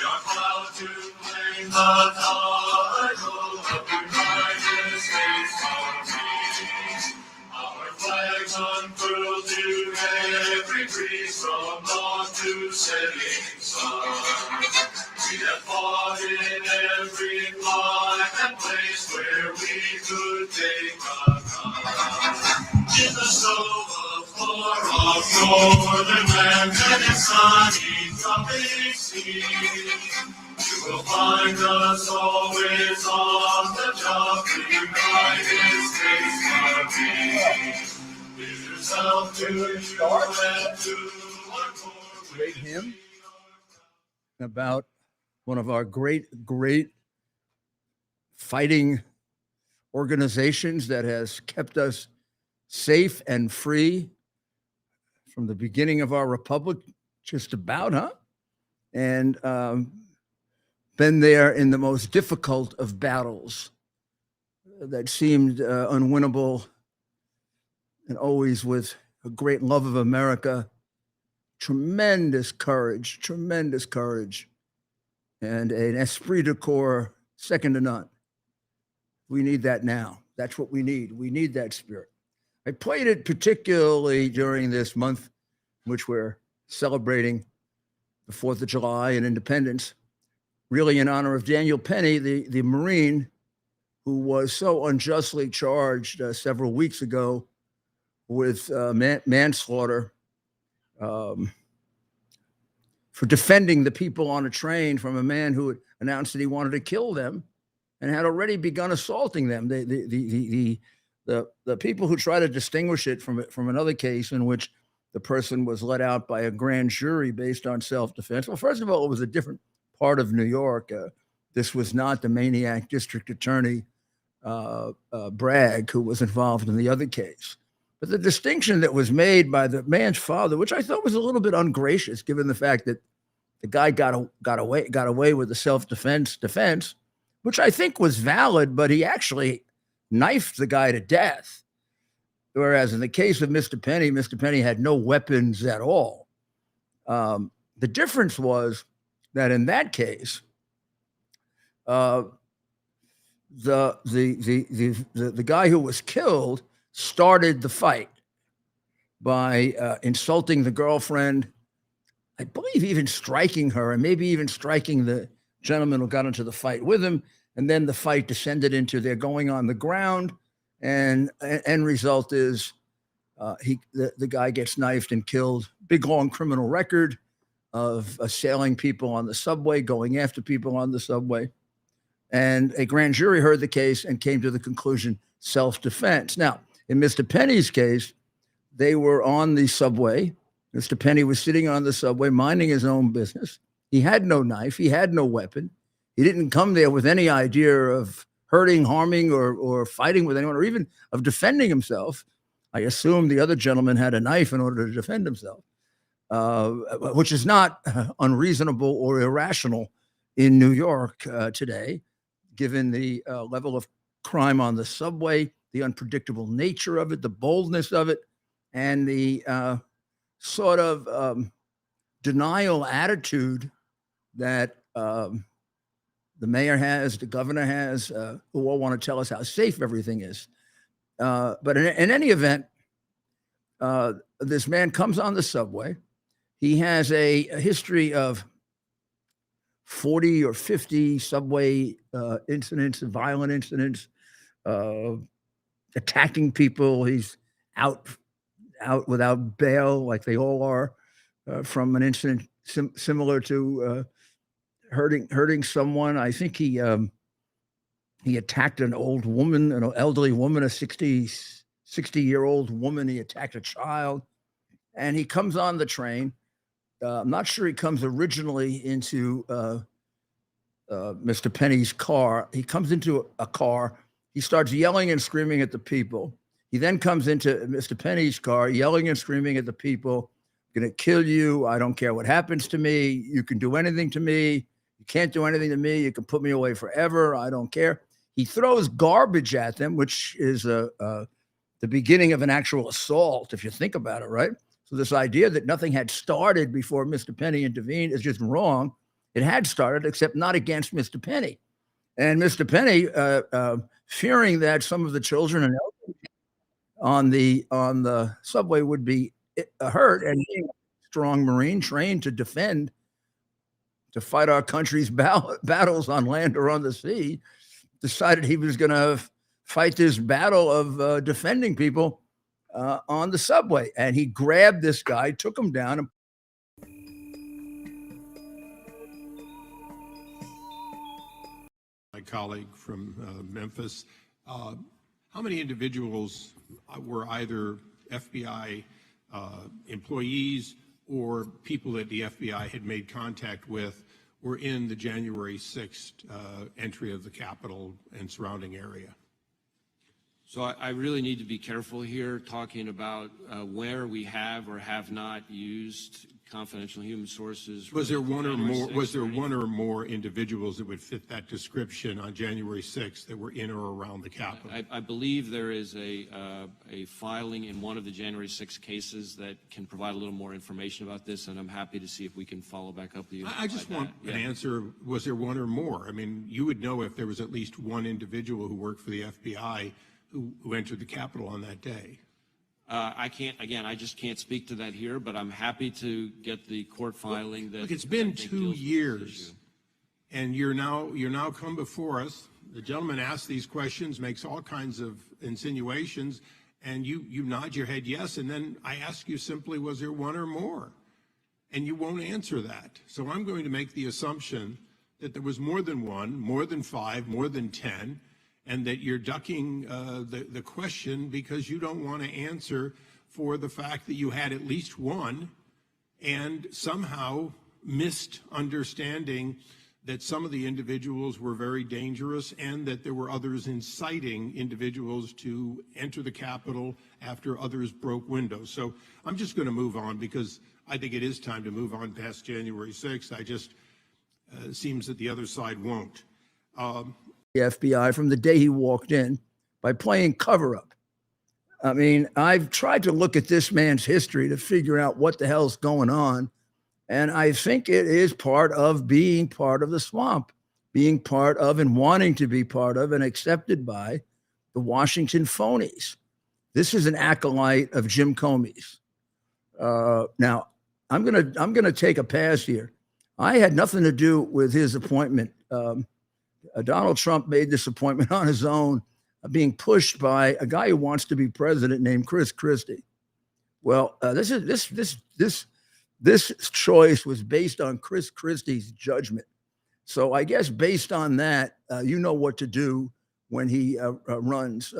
are proud to claim the title of United States Army. Our flags unfurled to every breeze from dawn to setting sun. We have fought in every climate and place where we could take a gun. In the snow of far-off northern lands and in sunny tropic seas, you will find us always on the job, the United States Army. Give yourself to you and to our core. Great hymn about one of our great fighting organizations that has kept us safe and free from the beginning of our republic, just about, huh? And been there in the most difficult of battles that seemed unwinnable, and always with a great love of America, tremendous courage, and an esprit de corps second to none. We need that now. That's what we need. We need that spirit. I played it particularly during this month, in which we're celebrating the 4th of July and independence, really in honor of Daniel Penny, the Marine who was so unjustly charged several weeks ago with manslaughter for defending the people on a train from a man who had announced that he wanted to kill them and had already begun assaulting them. The people who try to distinguish it from another case in which the person was let out by a grand jury based on self-defense. Well, first of all, it was a different part of New York. This was not the maniac district attorney, Bragg, who was involved in the other case. But the distinction that was made by the man's father, which I thought was a little bit ungracious, given the fact that the guy got away with the self-defense, which I think was valid, but he actually knifed the guy to death. Whereas in the case of Mr. Penny had no weapons at all. The difference was that in that case, the guy who was killed started the fight by insulting the girlfriend, I believe even striking her, and maybe even striking the gentleman who got into the fight with him. And then the fight descended into they're going on the ground, and end result is the guy gets knifed and killed. Big, long criminal record of assailing people on the subway, going after people on the subway. And a grand jury heard the case and came to the conclusion, self-defense. Now, in Mr. Penny's case, they were on the subway. Mr. Penny was sitting on the subway, minding his own business. He had no knife. He had no weapon. He didn't come there with any idea of hurting, harming, or fighting with anyone, or even of defending himself. I assume the other gentleman had a knife in order to defend himself, which is not unreasonable or irrational in New York today, given the level of crime on the subway, the unpredictable nature of it, the boldness of it, and the sort of denial attitude that the mayor has, the governor has, who all want to tell us how safe everything is. But in any event, this man comes on the subway. He has a history of 40 or 50 subway incidents, violent incidents, attacking people. He's out without bail, like they all are, from an incident similar to hurting someone. I think he attacked an old woman, an elderly woman, a 60-year-old woman. He attacked a child, and he comes on the train. I'm not sure he comes originally into Mr. Penny's car. He comes into a car. He starts yelling and screaming at the people. He then comes into Mr. Penny's car, yelling and screaming at the people, "I'm going to kill you. I don't care what happens to me. You can do anything to me. You can't do anything to me. You can put me away forever. I don't care." He throws garbage at them, which is the beginning of an actual assault, if you think about it, right? So this idea that nothing had started before Mr. Penny intervened is just wrong. It had started, except not against Mr. Penny. And Mr. Penny, fearing that some of the children and on the subway would be hurt, and being a strong Marine trained to defend, to fight our country's battles on land or on the sea, decided he was going to fight this battle of defending people on the subway. And he grabbed this guy, took him down, and my colleague from Memphis. How many individuals were either FBI employees or people that the FBI had made contact with were in the January 6th entry of the Capitol and surrounding area? So I really need to be careful here talking about where we have or have not used confidential human sources. Was there one or more? Was there one or more individuals that would fit that description on January 6th that were in or around the Capitol? I believe there is a filing in one of the January 6 cases that can provide a little more information about this, and I'm happy to see if we can follow back up with you. I just want an answer. Was there one or more? I mean, you would know if there was at least one individual who worked for the FBI who entered the Capitol on that day. I can't, again, I just can't speak to that here, but I'm happy to get the court filing that. Look, it's been 2 years, and you're now come before us. The gentleman asks these questions, makes all kinds of insinuations, and you nod your head yes, and then I ask you simply, was there one or more? And you won't answer that. So I'm going to make the assumption that there was more than one, more than 5, more than 10, and that you're ducking the question because you don't want to answer for the fact that you had at least one, and somehow missed understanding that some of the individuals were very dangerous and that there were others inciting individuals to enter the Capitol after others broke windows. So I'm just going to move on because I think it is time to move on past January 6th. I just, seems that the other side won't. The FBI from the day he walked in by playing cover up. I mean, I've tried to look at this man's history to figure out what the hell's going on. And I think it is part of being part of the swamp, being part of and wanting to be part of and accepted by the Washington phonies. This is an acolyte of Jim Comey's. Now, I'm gonna take a pass here. I had nothing to do with his appointment. Donald Trump made this appointment on his own, being pushed by a guy who wants to be president named Chris Christie. Well, this choice was based on Chris Christie's judgment. So I guess based on that, you know what to do when he runs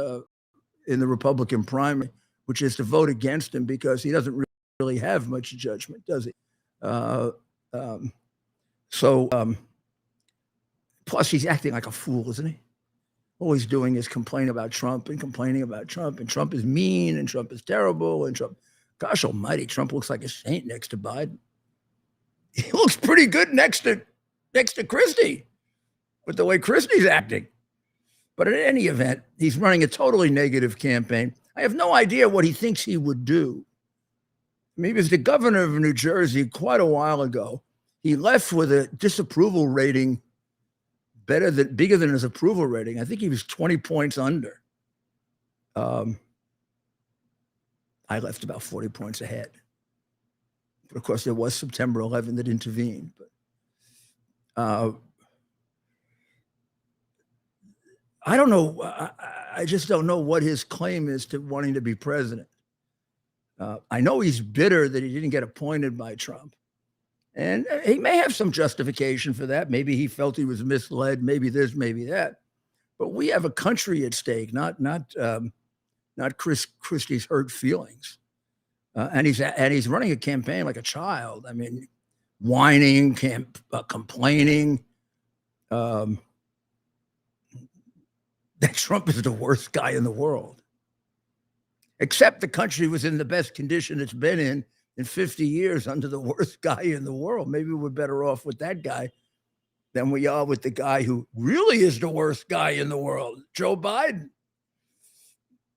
in the Republican primary, which is to vote against him because he doesn't really have much judgment, does he? Plus, he's acting like a fool, isn't he? All he's doing is complain about Trump and complaining about Trump, and Trump is mean, and Trump is terrible, and Trump, gosh almighty, Trump looks like a saint next to Biden. He looks pretty good next to Christie, with the way Christie's acting. But in any event, he's running a totally negative campaign. I have no idea what he thinks he would do. I mean, he was the governor of New Jersey quite a while ago. He left with a disapproval rating bigger than his approval rating. I think he was 20 points under. I left about 40 points ahead. But of course, there was September 11 that intervened. But I don't know. I just don't know what his claim is to wanting to be president. I know he's bitter that he didn't get appointed by Trump. And he may have some justification for that. Maybe he felt he was misled. Maybe this, maybe that. But we have a country at stake, not Christie's hurt feelings. And he's running a campaign like a child. I mean, whining, complaining. That Trump is the worst guy in the world. Except the country was in the best condition it's been in 50 years under the worst guy in the world. Maybe we're better off with that guy than we are with the guy who really is the worst guy in the world, Joe Biden.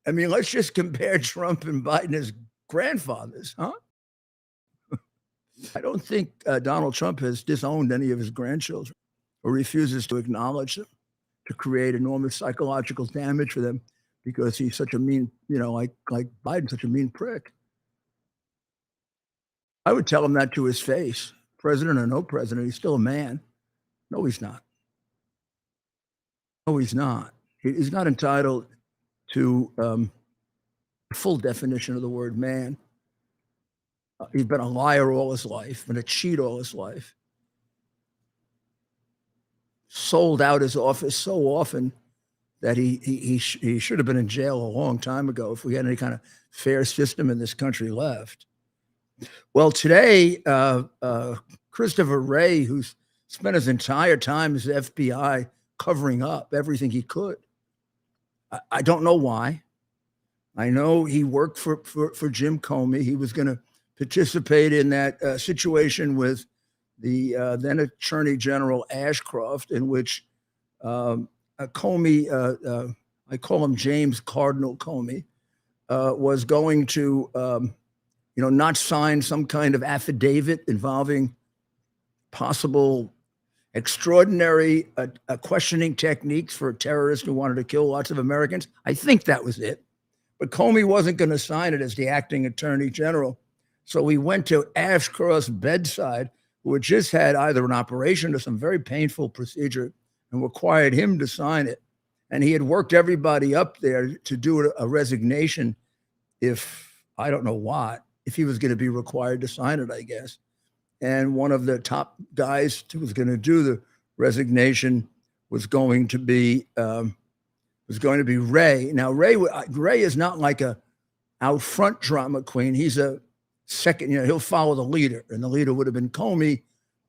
I mean, let's just compare Trump and Biden as grandfathers, huh? I don't think Donald Trump has disowned any of his grandchildren or refuses to acknowledge them, to create enormous psychological damage for them because he's such a mean, like Biden's such a mean prick. I would tell him that to his face, president or no president. He's still a man. No, he's not. No, he's not. He's not entitled to the full definition of the word man. He's been a liar all his life, been a cheat all his life. Sold out his office so often that he should have been in jail a long time ago if we had any kind of fair system in this country left. Well, today, Christopher Wray, who's spent his entire time as FBI covering up everything he could. I don't know why. I know he worked for Jim Comey. He was going to participate in that situation with the then Attorney General Ashcroft, in which Comey, I call him James Cardinal Comey, was going to, not sign some kind of affidavit involving possible extraordinary questioning techniques for a terrorist who wanted to kill lots of Americans. I think that was it. But Comey wasn't going to sign it as the acting attorney general. So we went to Ashcroft's bedside, who had just had either an operation or some very painful procedure, and required him to sign it. And he had worked everybody up there to do a resignation if, I don't know what, if he was going to be required to sign it, I guess. And one of the top guys who was going to do the resignation was going to be Wray. Now, Wray is not like a out front drama queen. He's a second, he'll follow the leader, and the leader would have been Comey.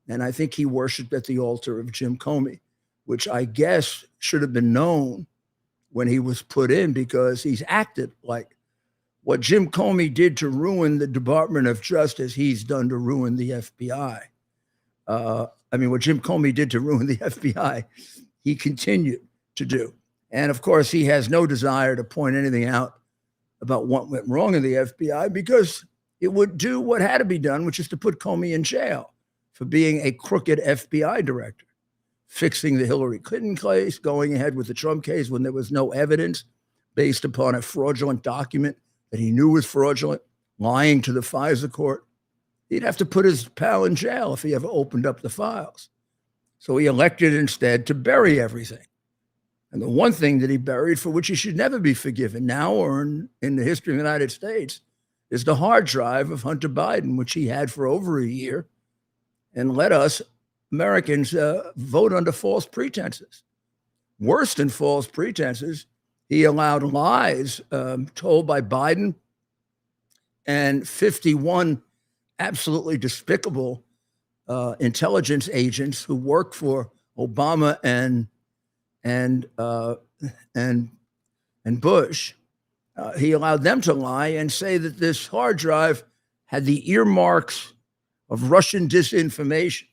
And I think he worshiped at the altar of Jim Comey, which I guess should have been known when he was put in, because he's acted like what Jim Comey did to ruin the Department of Justice, he's done to ruin the FBI. What Jim Comey did to ruin the FBI, he continued to do. And of course, he has no desire to point anything out about what went wrong in the FBI, because it would do what had to be done, which is to put Comey in jail for being a crooked FBI director, fixing the Hillary Clinton case, going ahead with the Trump case when there was no evidence based upon a fraudulent document that he knew was fraudulent, lying to the FISA court. He'd have to put his pal in jail if he ever opened up the files. So he elected instead to bury everything. And the one thing that he buried, for which he should never be forgiven now or in the history of the United States, is the hard drive of Hunter Biden, which he had for over a year and let us Americans vote under false pretenses. Worse than false pretenses, he allowed lies told by Biden and 51 absolutely despicable intelligence agents who work for Obama and Bush. He allowed them to lie and say that this hard drive had the earmarks of Russian disinformation.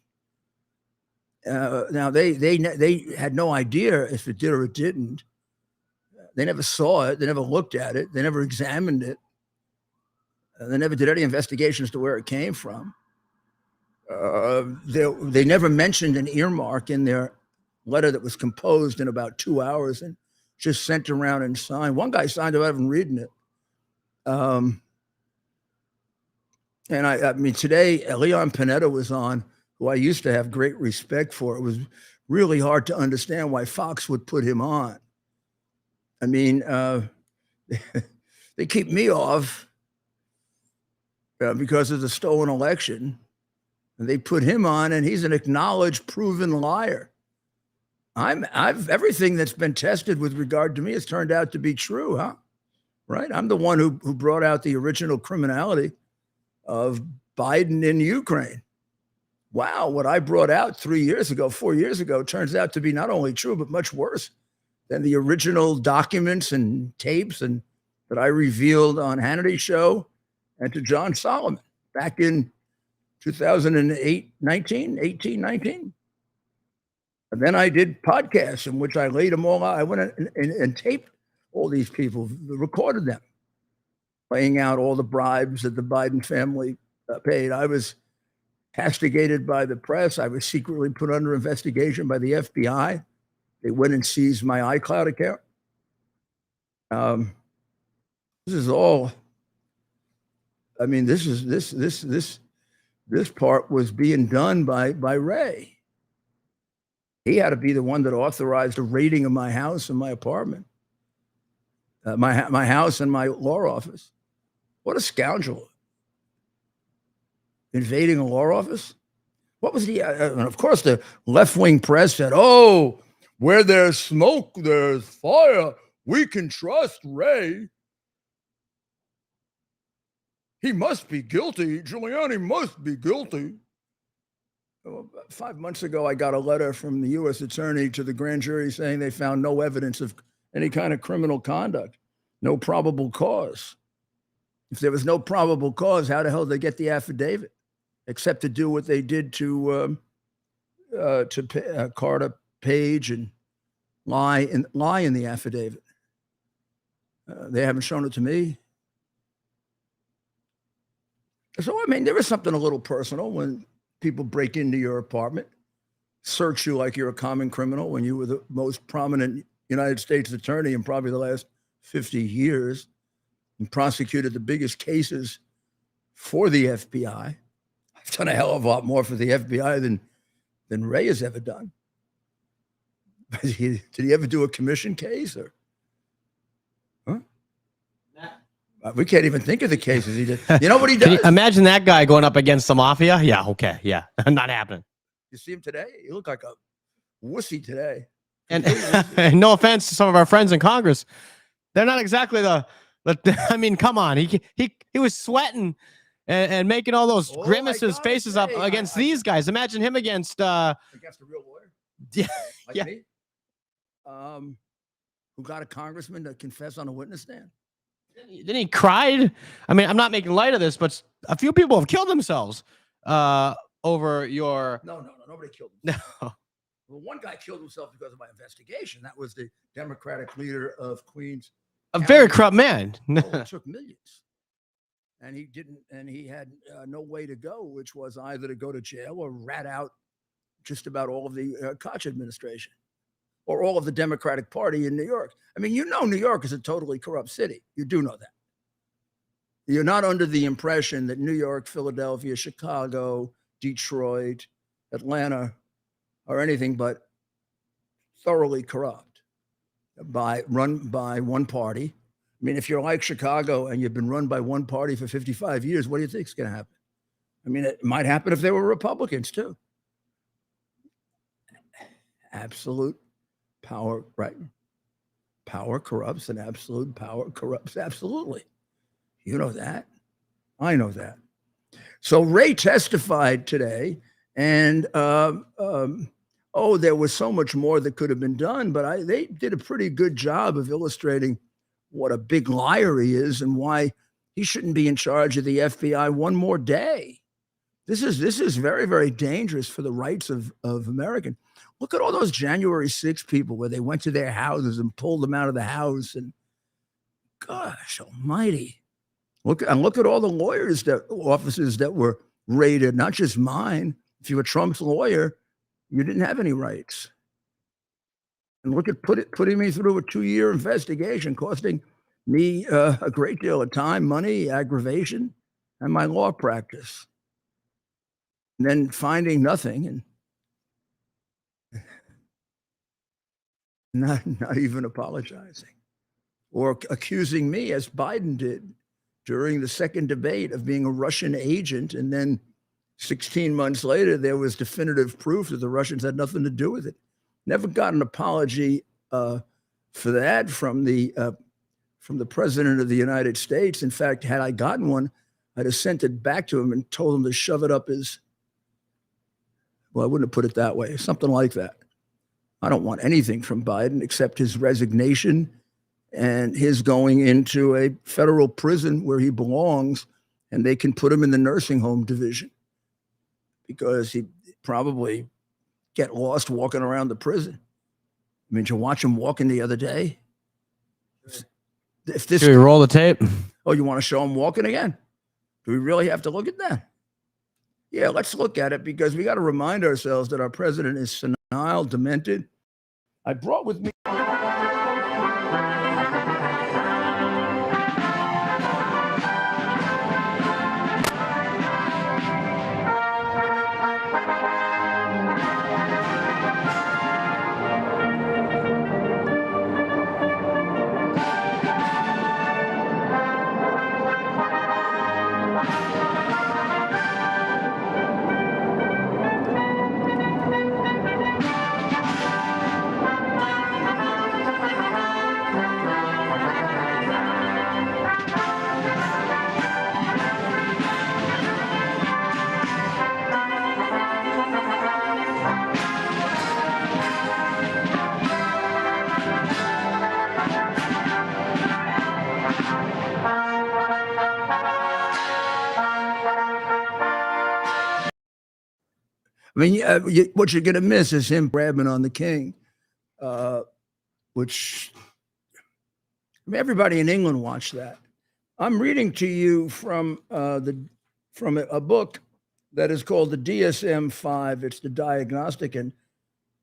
Now they had no idea if it did or it didn't. They never saw it. They never looked at it. They never examined it. They never did any investigation as to where it came from. They never mentioned an earmark in their letter that was composed in about 2 hours and just sent around and signed. One guy signed it without even reading it. And today, Leon Panetta was on, who I used to have great respect for. It was really hard to understand why Fox would put him on. They keep me off because of the stolen election. And they put him on, and he's an acknowledged, proven liar. Everything that's been tested with regard to me has turned out to be true, huh? Right? I'm the one who brought out the original criminality of Biden in Ukraine. Wow, what I brought out 4 years ago, turns out to be not only true, but much worse than the original documents and tapes and that I revealed on Hannity's show and to John Solomon back in 2008, 19. And then I did podcasts in which I laid them all out. I went and taped all these people, recorded them, laying out all the bribes that the Biden family paid. I was castigated by the press. I was secretly put under investigation by the FBI. They went and seized my iCloud account. This is all. I mean, this part was being done by Wray. He had to be the one that authorized a raiding of my house and my apartment, my house and my law office. What a scoundrel! Invading a law office. What was the? And of course, the left-wing press said, "Oh, where there's smoke, there's fire. We can trust Wray. He must be guilty. Giuliani must be guilty." 5 months ago, I got a letter from the U.S. attorney to the grand jury saying they found no evidence of any kind of criminal conduct, no probable cause. If there was no probable cause, how the hell did they get the affidavit? Except to do what they did to Carter Page and lie in the affidavit. They haven't shown it to me. So, I mean, there is something a little personal when people break into your apartment, search you like you're a common criminal when you were the most prominent United States attorney in probably the last 50 years and prosecuted the biggest cases for the FBI. I've done a hell of a lot more for the FBI than Wray has ever done. Did he ever do a commission case? Or, huh? We can't even think of the cases he did. You know what he does? Can you imagine that guy going up against the mafia? Yeah, okay, yeah, not happening. You see him today? He looked like a wussy today. And no offense to some of our friends in Congress, they're not exactly the. I mean, come on, he was sweating and making all those grimaces, faces up against these guys. Imagine him against a real lawyer. Yeah, like yeah. Me, who got a congressman to confess on a witness stand. Then he cried. I mean, I'm not making light of this, but a few people have killed themselves over your. No, nobody killed himself. No. Well, one guy killed himself because of my investigation. That was the Democratic leader of Queens. A very corrupt man. It took millions, and he didn't, and he had no way to go, which was either to go to jail or rat out just about all of the Koch administration or all of the Democratic Party in New York. I mean, you know, New York is a totally corrupt city. You do know that. You're not under the impression that New York, Philadelphia, Chicago, Detroit, Atlanta are anything but thoroughly corrupt, run by one party. I mean, if you're like Chicago and you've been run by one party for 55 years, what do you think is going to happen? I mean, it might happen if they were Republicans too. Absolute power, right? Power corrupts, and absolute power corrupts absolutely. You know that. I know that. So Wray testified today, and there was so much more that could have been done, but they did a pretty good job of illustrating what a big liar he is and why he shouldn't be in charge of the FBI one more day. This is very, very dangerous for the rights of Americans. Look at all those January 6 people where they went to their houses and pulled them out of the house. And gosh almighty. Look at all the offices that were raided, not just mine. If you were Trump's lawyer, you didn't have any rights. And look at putting me through a 2-year investigation, costing me a great deal of time, money, aggravation, and my law practice. And then finding nothing and not even apologizing or accusing me, as Biden did during the second debate, of being a Russian agent. And then 16 months later, there was definitive proof that the Russians had nothing to do with it. Never got an apology for that from the president of the United States. In fact, had I gotten one, I'd have sent it back to him and told him to shove it up his, well, I wouldn't have put it that way, something like that. I don't want anything from Biden except his resignation and his going into a federal prison where he belongs, and they can put him in the nursing home division because he'd probably get lost walking around the prison. I mean, did you watch him walking the other day? If this, Should we roll the tape? Oh, you want to show him walking again? Do we really have to look at that? Yeah, let's look at it, because we got to remind ourselves that our president is senile, demented. I brought with me. I mean, what you're going to miss is him grabbing on the king, which, I mean, everybody in England watched that. I'm reading to you from a book that is called the DSM-5. It's the Diagnostic and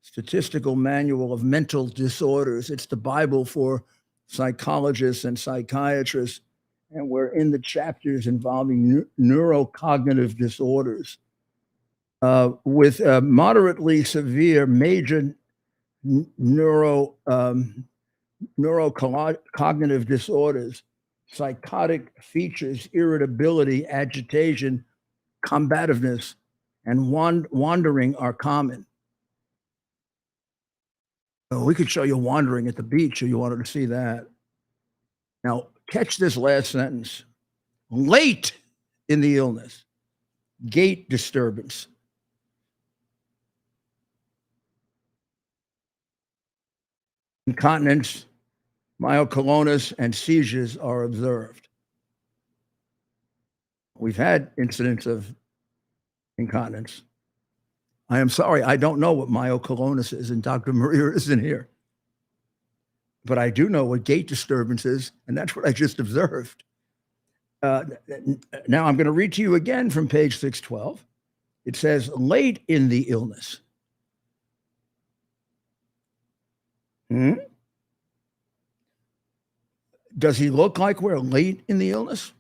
Statistical Manual of Mental Disorders. It's the Bible for psychologists and psychiatrists, and we're in the chapters involving neurocognitive disorders. With moderately severe major neurocognitive disorders, psychotic features, irritability, agitation, combativeness, and wandering are common. So we could show you wandering at the beach if you wanted to see that. Now, catch this last sentence. Late in the illness, gait disturbance, incontinence, myoclonus, and seizures are observed. We've had incidents of incontinence. I am sorry, I don't know what myoclonus is, and Dr. Maria isn't here. But I do know what gait disturbance is, and that's what I just observed. Now I'm going to read to you again from page 612. It says, late in the illness. Does he look like we're late in the illness?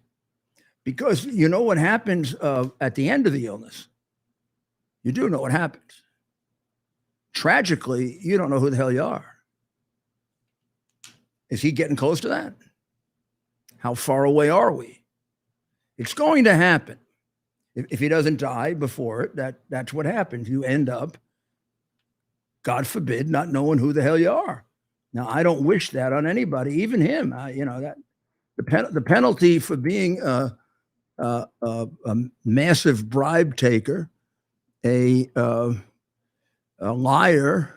Because you know what happens at the end of the illness. You do know what happens. Tragically, you don't know who the hell you are. Is he getting close to that? How far away are we? It's going to happen. If he doesn't die before it, that's what happens. You end up, God forbid, not knowing who the hell you are. Now, I don't wish that on anybody, even him. You know, that the penalty for being a massive bribe taker, a liar,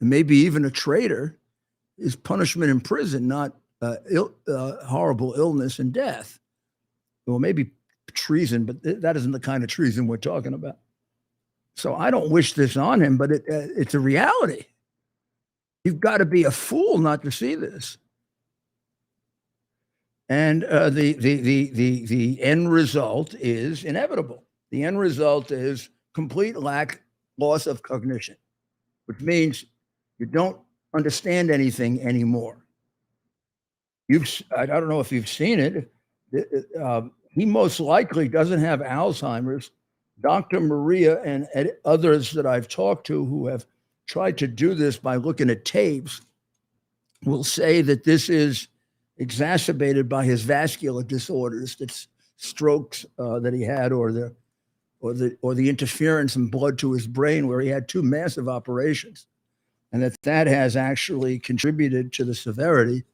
maybe even a traitor, is punishment in prison, not horrible illness and death. Well, maybe treason, but that isn't the kind of treason we're talking about. So I don't wish this on him, but it's a reality. You've got to be a fool not to see this. And the end result is inevitable. The end result is complete loss of cognition, which means you don't understand anything anymore. I don't know if you've seen it. He most likely doesn't have Alzheimer's. Dr. Maria and others that I've talked to who have tried to do this by looking at tapes will say that this is exacerbated by his vascular disorders, that's strokes that he had, or the interference in blood to his brain, where he had 2 massive operations, and that has actually contributed to the severity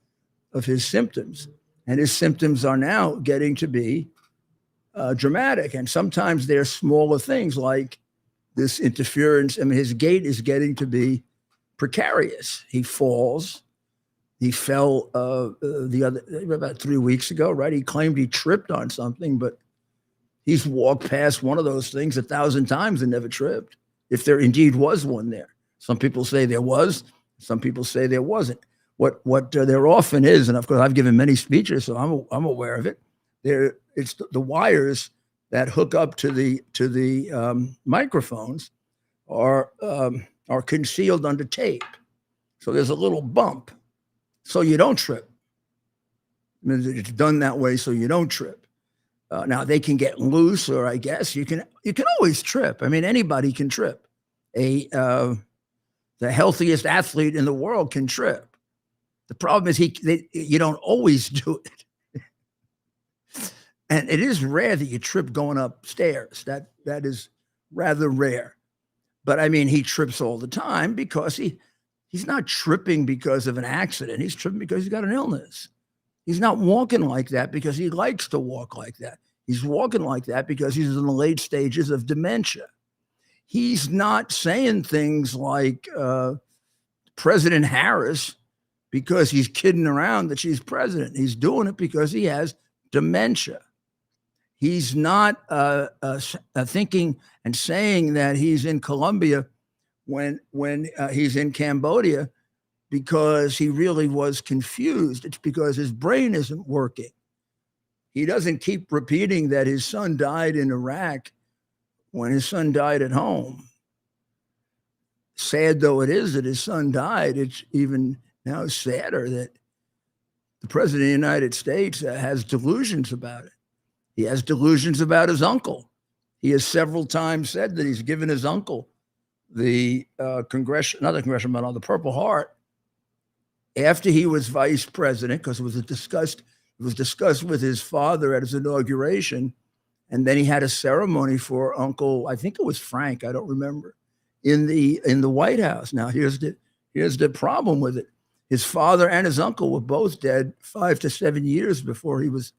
of his symptoms. And his symptoms are now getting to be dramatic. And sometimes they're smaller things like this interference. I mean, his gait is getting to be precarious. He falls. He fell about 3 weeks ago, right? He claimed he tripped on something, but he's walked past one of those things 1,000 times and never tripped, if there indeed was one there. Some people say there was. Some people say there wasn't. What there often is, and of course I've given many speeches, so I'm aware of it. It's the wires that hook up to the microphones are concealed under tape. So there's a little bump, so you don't trip. I mean, it's done that way so you don't trip. Now they can get loose, or I guess you can always trip. I mean, anybody can trip. The healthiest athlete in the world can trip. The problem is you don't always do it. And it is rare that you trip going upstairs. That is rather rare. But I mean, he trips all the time because he's not tripping because of an accident. He's tripping because he's got an illness. He's not walking like that because he likes to walk like that. He's walking like that because he's in the late stages of dementia. He's not saying things like President Harris because he's kidding around that she's president. He's doing it because he has dementia. He's not thinking and saying that he's in Colombia when he's in Cambodia because he really was confused. It's because his brain isn't working. He doesn't keep repeating that his son died in Iraq when his son died at home. Sad though it is that his son died, it's even now sadder that the president of the United States has delusions about it. He has delusions about his uncle. He has several times said that he's given his uncle the the Purple Heart after he was vice president, because it was discussed with his father at his inauguration. And then he had a ceremony for Uncle, I think it was Frank, I don't remember, in the White House. Now here's the problem with it. His father and his uncle were both dead 5 to 7 years before he was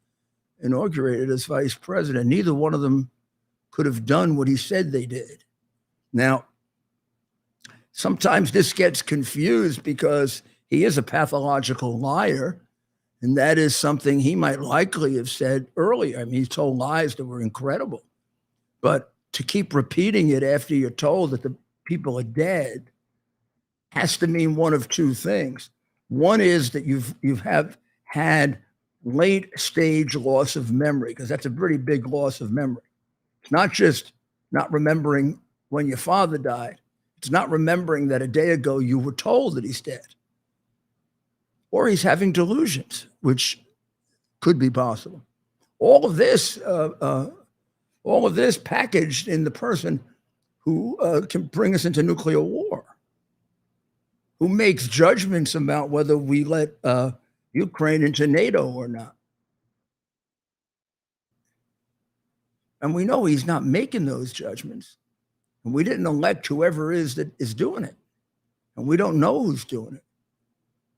inaugurated as vice president. Neither one of them could have done what he said they did. Now, sometimes this gets confused because he is a pathological liar, and that is something he might likely have said earlier. I mean, he told lies that were incredible, but to keep repeating it after you're told that the people are dead has to mean one of two things. One is that you have had late stage loss of memory, because that's a pretty big loss of memory. It's not just not remembering when your father died. It's not remembering that a day ago you were told that he's dead. Or he's having delusions, which could be possible. All of this packaged in the person who can bring us into nuclear war, who makes judgments about whether we let Ukraine into NATO or not. And we know he's not making those judgments. And we didn't elect whoever is that is doing it. And we don't know who's doing it,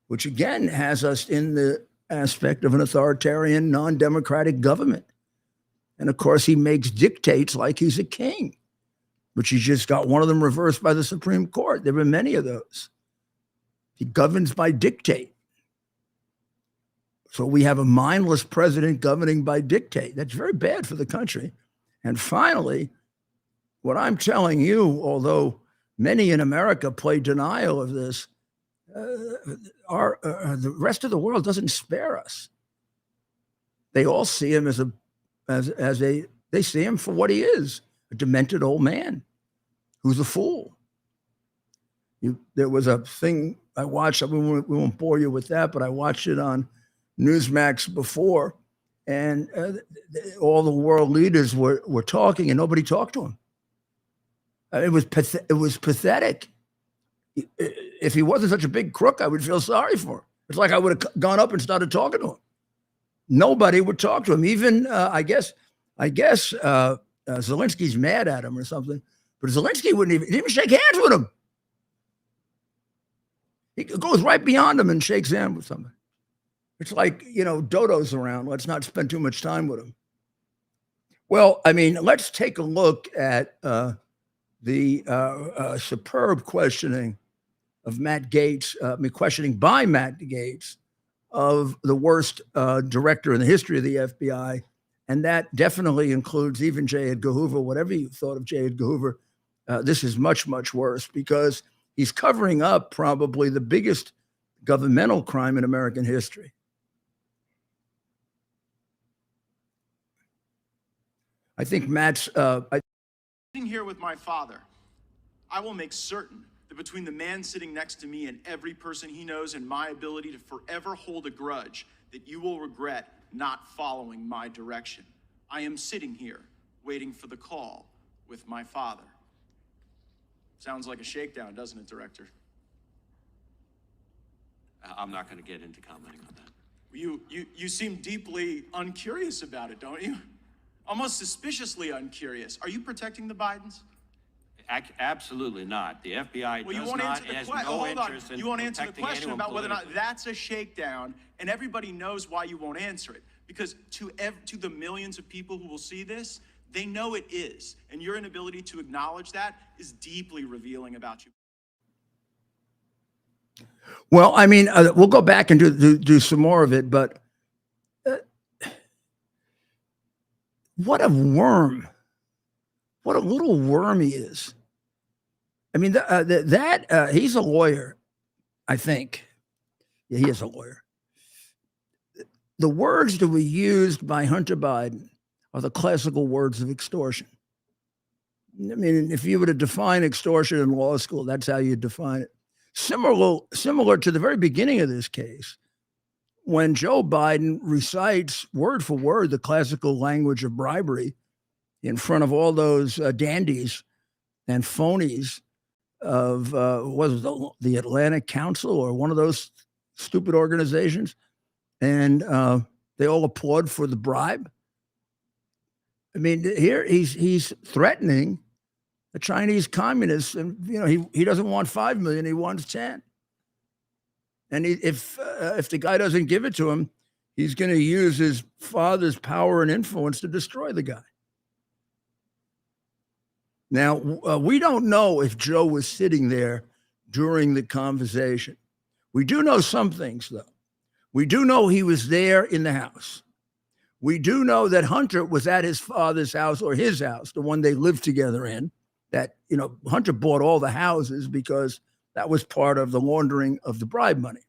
which again has us in the aspect of an authoritarian, non-democratic government. And of course, he makes dictates like he's a king, which he just got one of them reversed by the Supreme Court. There were many of those. He governs by dictate. So we have a mindless president governing by dictate. That's very bad for the country. And finally, what I'm telling you, although many in America play denial of this, the rest of the world doesn't spare us. They all see him they see him for what he is, a demented old man who's a fool. There was a thing I watched, we won't bore you with that, but I watched it on Newsmax before, and all the world leaders were talking and nobody talked to him. It was pathetic. If he wasn't such a big crook, I would feel sorry for him. It's like I would have gone up and started talking to him. Nobody would talk to him. Even I guess Zelensky's mad at him or something, but Zelensky didn't even shake hands with him. He goes right beyond him and shakes hands with somebody. It's like, Dodo's around. Let's not spend too much time with him. Well, I mean, let's take a look at the superb questioning of Matt Gaetz, questioning by Matt Gaetz of the worst director in the history of the FBI. And that definitely includes even J. Edgar Hoover. Whatever you thought of J. Edgar Hoover, this is much, much worse because he's covering up probably the biggest governmental crime in American history. I think Matt's. Sitting here with my father, I will make certain that between the man sitting next to me and every person he knows and my ability to forever hold a grudge, that you will regret not following my direction. I am sitting here waiting for the call with my father. Sounds like a shakedown, doesn't it, Director? I'm not going to get into commenting on that. You seem deeply uncurious about it, don't you? Almost suspiciously uncurious. Are you protecting the Bidens? Absolutely not. The FBI Well, you does won't not answer the has question. no Hold on. interest in You won't answer the protecting question anyone about whether or not politically. that's a shakedown, and everybody knows why you won't answer it. Because to the millions of people who will see this, they know it is, and your inability to acknowledge that is deeply revealing about you. Well, I mean, we'll go back and do some more of it, but what a worm! What a little worm he is. I mean, he's a lawyer, I think. Yeah, he is a lawyer. The words that were used by Hunter Biden are the classical words of extortion. I mean, if you were to define extortion in law school, that's how you define it. Similar to the very beginning of this case, when Joe Biden recites word for word the classical language of bribery in front of all those dandies and phonies of was it the Atlantic Council or one of those stupid organizations, and they all applaud for the bribe. I mean, here he's threatening the Chinese communists, and he doesn't want 5 million, he wants 10. And if the guy doesn't give it to him, he's going to use his father's power and influence to destroy the guy. Now, we don't know if Joe was sitting there during the conversation. We do know some things, though. We do know he was there in the house. We do know that Hunter was at his father's house, or his house, the one they lived together in, that, Hunter bought all the houses because that was part of the laundering of the bribe money.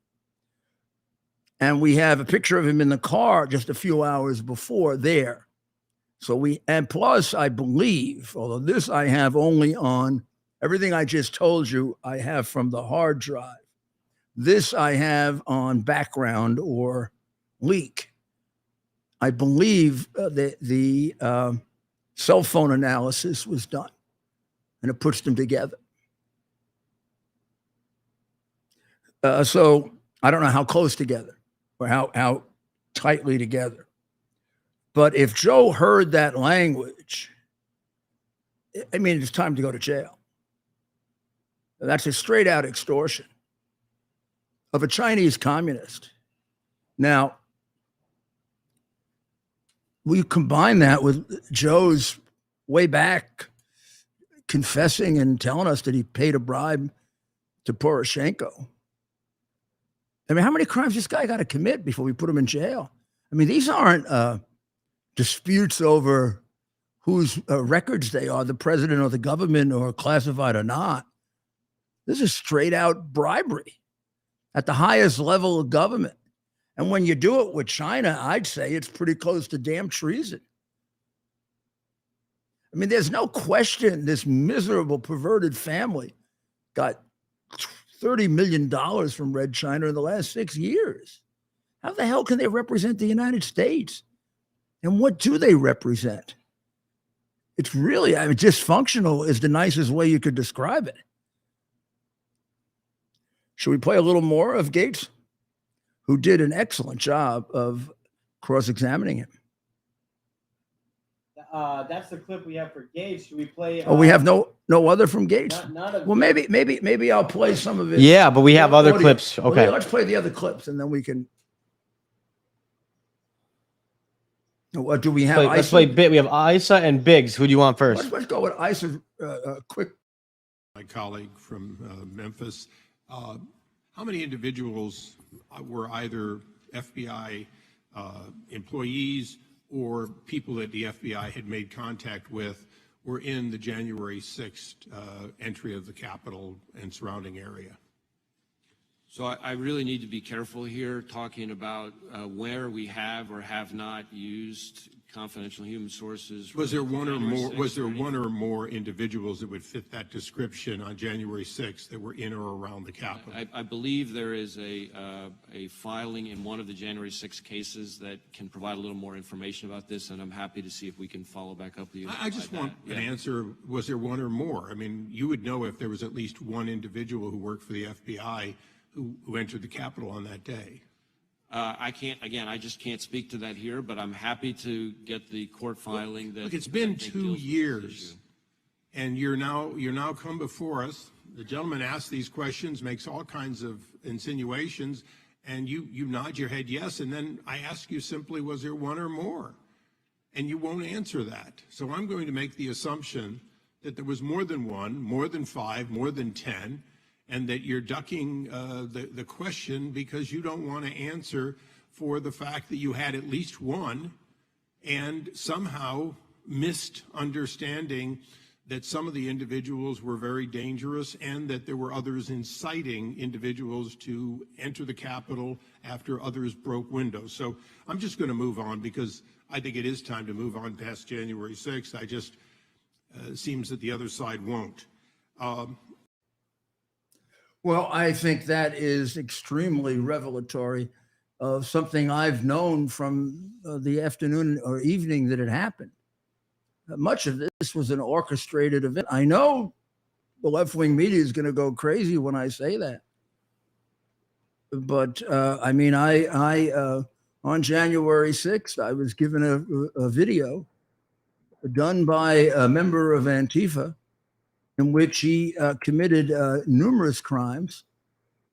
And we have a picture of him in the car just a few hours before there. And plus, I believe, although this I have only on everything I just told you, I have from the hard drive. This I have on background or leak. I believe the cell phone analysis was done, and it puts them together. So I don't know how close together or how tightly together. But if Joe heard that language, I mean, it's time to go to jail. That's a straight out extortion of a Chinese communist. Now, we combine that with Joe's way back confessing and telling us that he paid a bribe to Poroshenko. I mean, how many crimes this guy got to commit before we put him in jail? I mean, these aren't disputes over whose records they are, the president or the government, or classified or not. This is straight out bribery at the highest level of government. And when you do it with China, I'd say it's pretty close to damn treason. I mean, there's no question this miserable, perverted family got $30 million from Red China in the last 6 years. How the hell can they represent the United States? And what do they represent? It's really, dysfunctional is the nicest way you could describe it. Should we play a little more of Gates, who did an excellent job of cross-examining him? That's the clip we have for Gage. Should we play? We have no other from Gates. Well, maybe I'll play some of it. Yeah, but we have other audio. clips. Okay, Well, let's play the other clips, and then we can. What do we have? let's play Bit. We have Isa and Biggs. Who do you want first? Let's go with Isa. Quick. My colleague from Memphis. How many individuals were either FBI employees or people that the FBI had made contact with were in the January 6th entry of the Capitol and surrounding area? So I really need to be careful here talking about where we have or have not used confidential human sources. Was there one or January more? 6th Was there or one or more individuals that would fit that description on January 6th that were in or around the Capitol? I believe there is a filing in one of the January 6 cases that can provide a little more information about this, and I'm happy to see if we can follow back up with you. I just want an answer. Was there one or more? I mean, you would know if there was at least one individual who worked for the FBI who entered the Capitol on that day. I can't, again, I just can't speak to that here, but I'm happy to get the court filing that. Look, it's been that I think 2 deals with this years, issue. and you're now come before us. The gentleman asks these questions, makes all kinds of insinuations, and you nod your head yes, and then I ask you simply, was there one or more? And you won't answer that. So I'm going to make the assumption that there was more than one, more than 5, more than 10, and that you're ducking the question because you don't want to answer for the fact that you had at least one and somehow missed understanding that some of the individuals were very dangerous and that there were others inciting individuals to enter the Capitol after others broke windows. So I'm just going to move on because I think it is time to move on past January 6th. I just, seems that the other side won't. Well, I think that is extremely revelatory of something I've known from the afternoon or evening that it happened. Much of this was an orchestrated event. I know the left-wing media is going to go crazy when I say that. But I mean, I on January 6th, I was given a video done by a member of Antifa in which he committed numerous crimes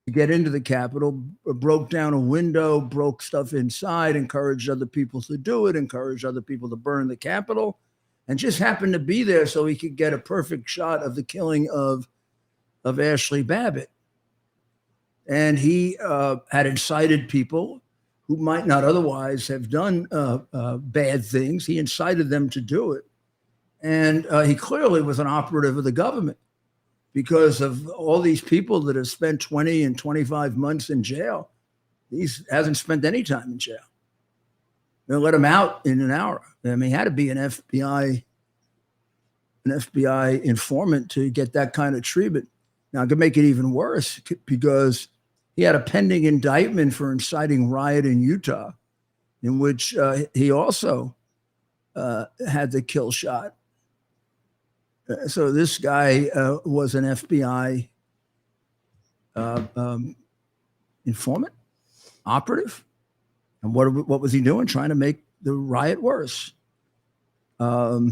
to get into the Capitol, broke down a window, broke stuff inside, encouraged other people to do it, encouraged other people to burn the Capitol, and just happened to be there so he could get a perfect shot of the killing of Ashley Babbitt. And he had incited people who might not otherwise have done bad things. He incited them to do it. And he clearly was an operative of the government because of all these people that have spent 20 and 25 months in jail. He hasn't spent any time in jail. They let him out in an hour. I mean, he had to be an FBI informant to get that kind of treatment. Now, I could make it even worse because he had a pending indictment for inciting riot in Utah, in which he also had the kill shot. So this guy was an FBI informant, operative. And what was he doing? Trying to make the riot worse. Not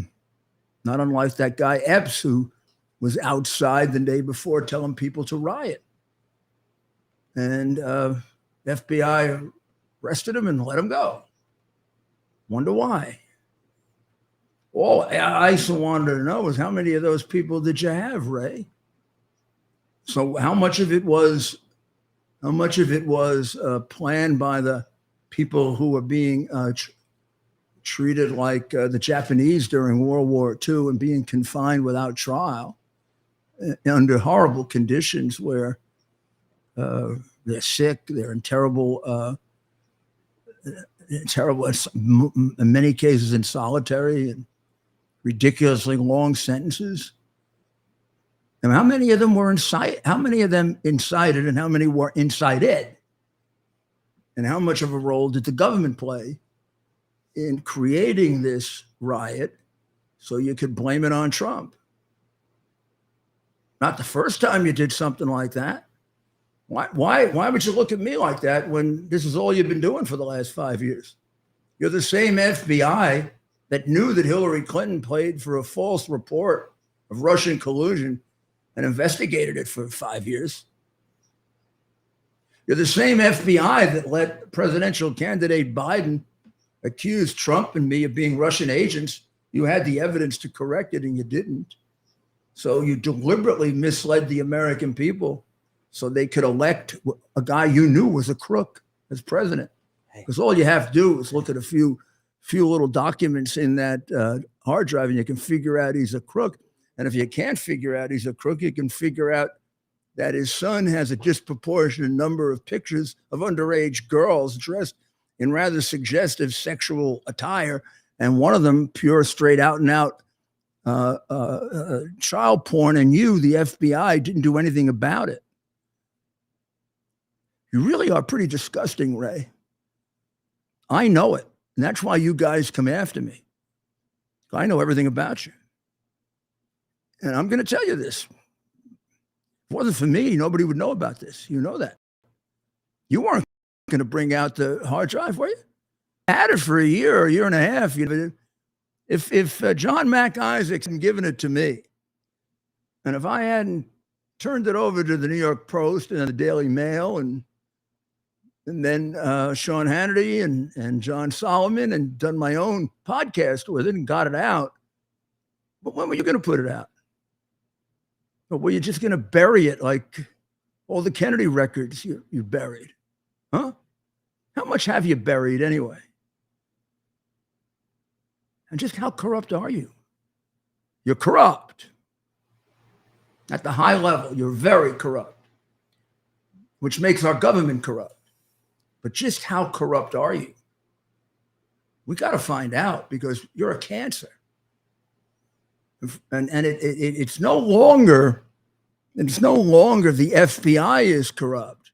unlike that guy Epps, who was outside the day before telling people to riot. And FBI arrested him and let him go. Wonder why. All I also wanted to know is how many of those people did you have, Ray? So how much of it was planned by the people who were being treated like the Japanese during World War II and being confined without trial under horrible conditions where they're sick, they're in terrible, in many cases in solitary and ridiculously long sentences. And how many of them were incited? How many of them incited and how many were incited? And how much of a role did the government play in creating this riot so you could blame it on Trump? Not the first time you did something like that. Why would you look at me like that when this is all you've been doing for the last 5 years? You're the same FBI that knew that Hillary Clinton played for a false report of Russian collusion and investigated it for 5 years. You're the same FBI that let presidential candidate Biden accuse Trump and me of being Russian agents. You had the evidence to correct it and you didn't. So you deliberately misled the American people so they could elect a guy you knew was a crook as president. Because all you have to do is look at a few little documents in that hard drive and you can figure out he's a crook. And if you can't figure out he's a crook, you can figure out that his son has a disproportionate number of pictures of underage girls dressed in rather suggestive sexual attire and one of them pure, straight out and out child porn, and you, the FBI, didn't do anything about it. You really are pretty disgusting, Wray. I know it. And that's why you guys come after me. I know everything about you. And I'm going to tell you this. If it wasn't for me, nobody would know about this. You know that. You weren't going to bring out the hard drive, were you? I had it for a year and a half. If John Mac Isaacs had given it to me, and if I hadn't turned it over to the New York Post and the Daily Mail and then Sean Hannity and John Solomon, and done my own podcast with it and got it out, but when were you going to put it out? Or were you just going to bury it like all the Kennedy records you buried? Huh? How much have you buried anyway? And just how corrupt are you? You're corrupt. At the high level, you're very corrupt, which makes our government corrupt. But just how corrupt are you? We got to find out, because you're a cancer. And it's no longer the FBI is corrupt.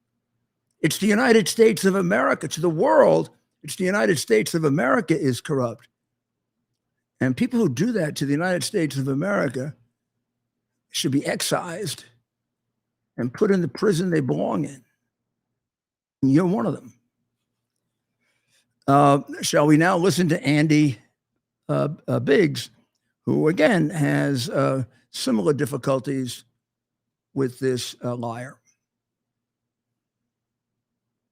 It's the United States of America. To the world, it's the United States of America is corrupt. And people who do that to the United States of America should be excised and put in the prison they belong in. And you're one of them. Shall we now listen to Andy Biggs, who again has similar difficulties with this liar?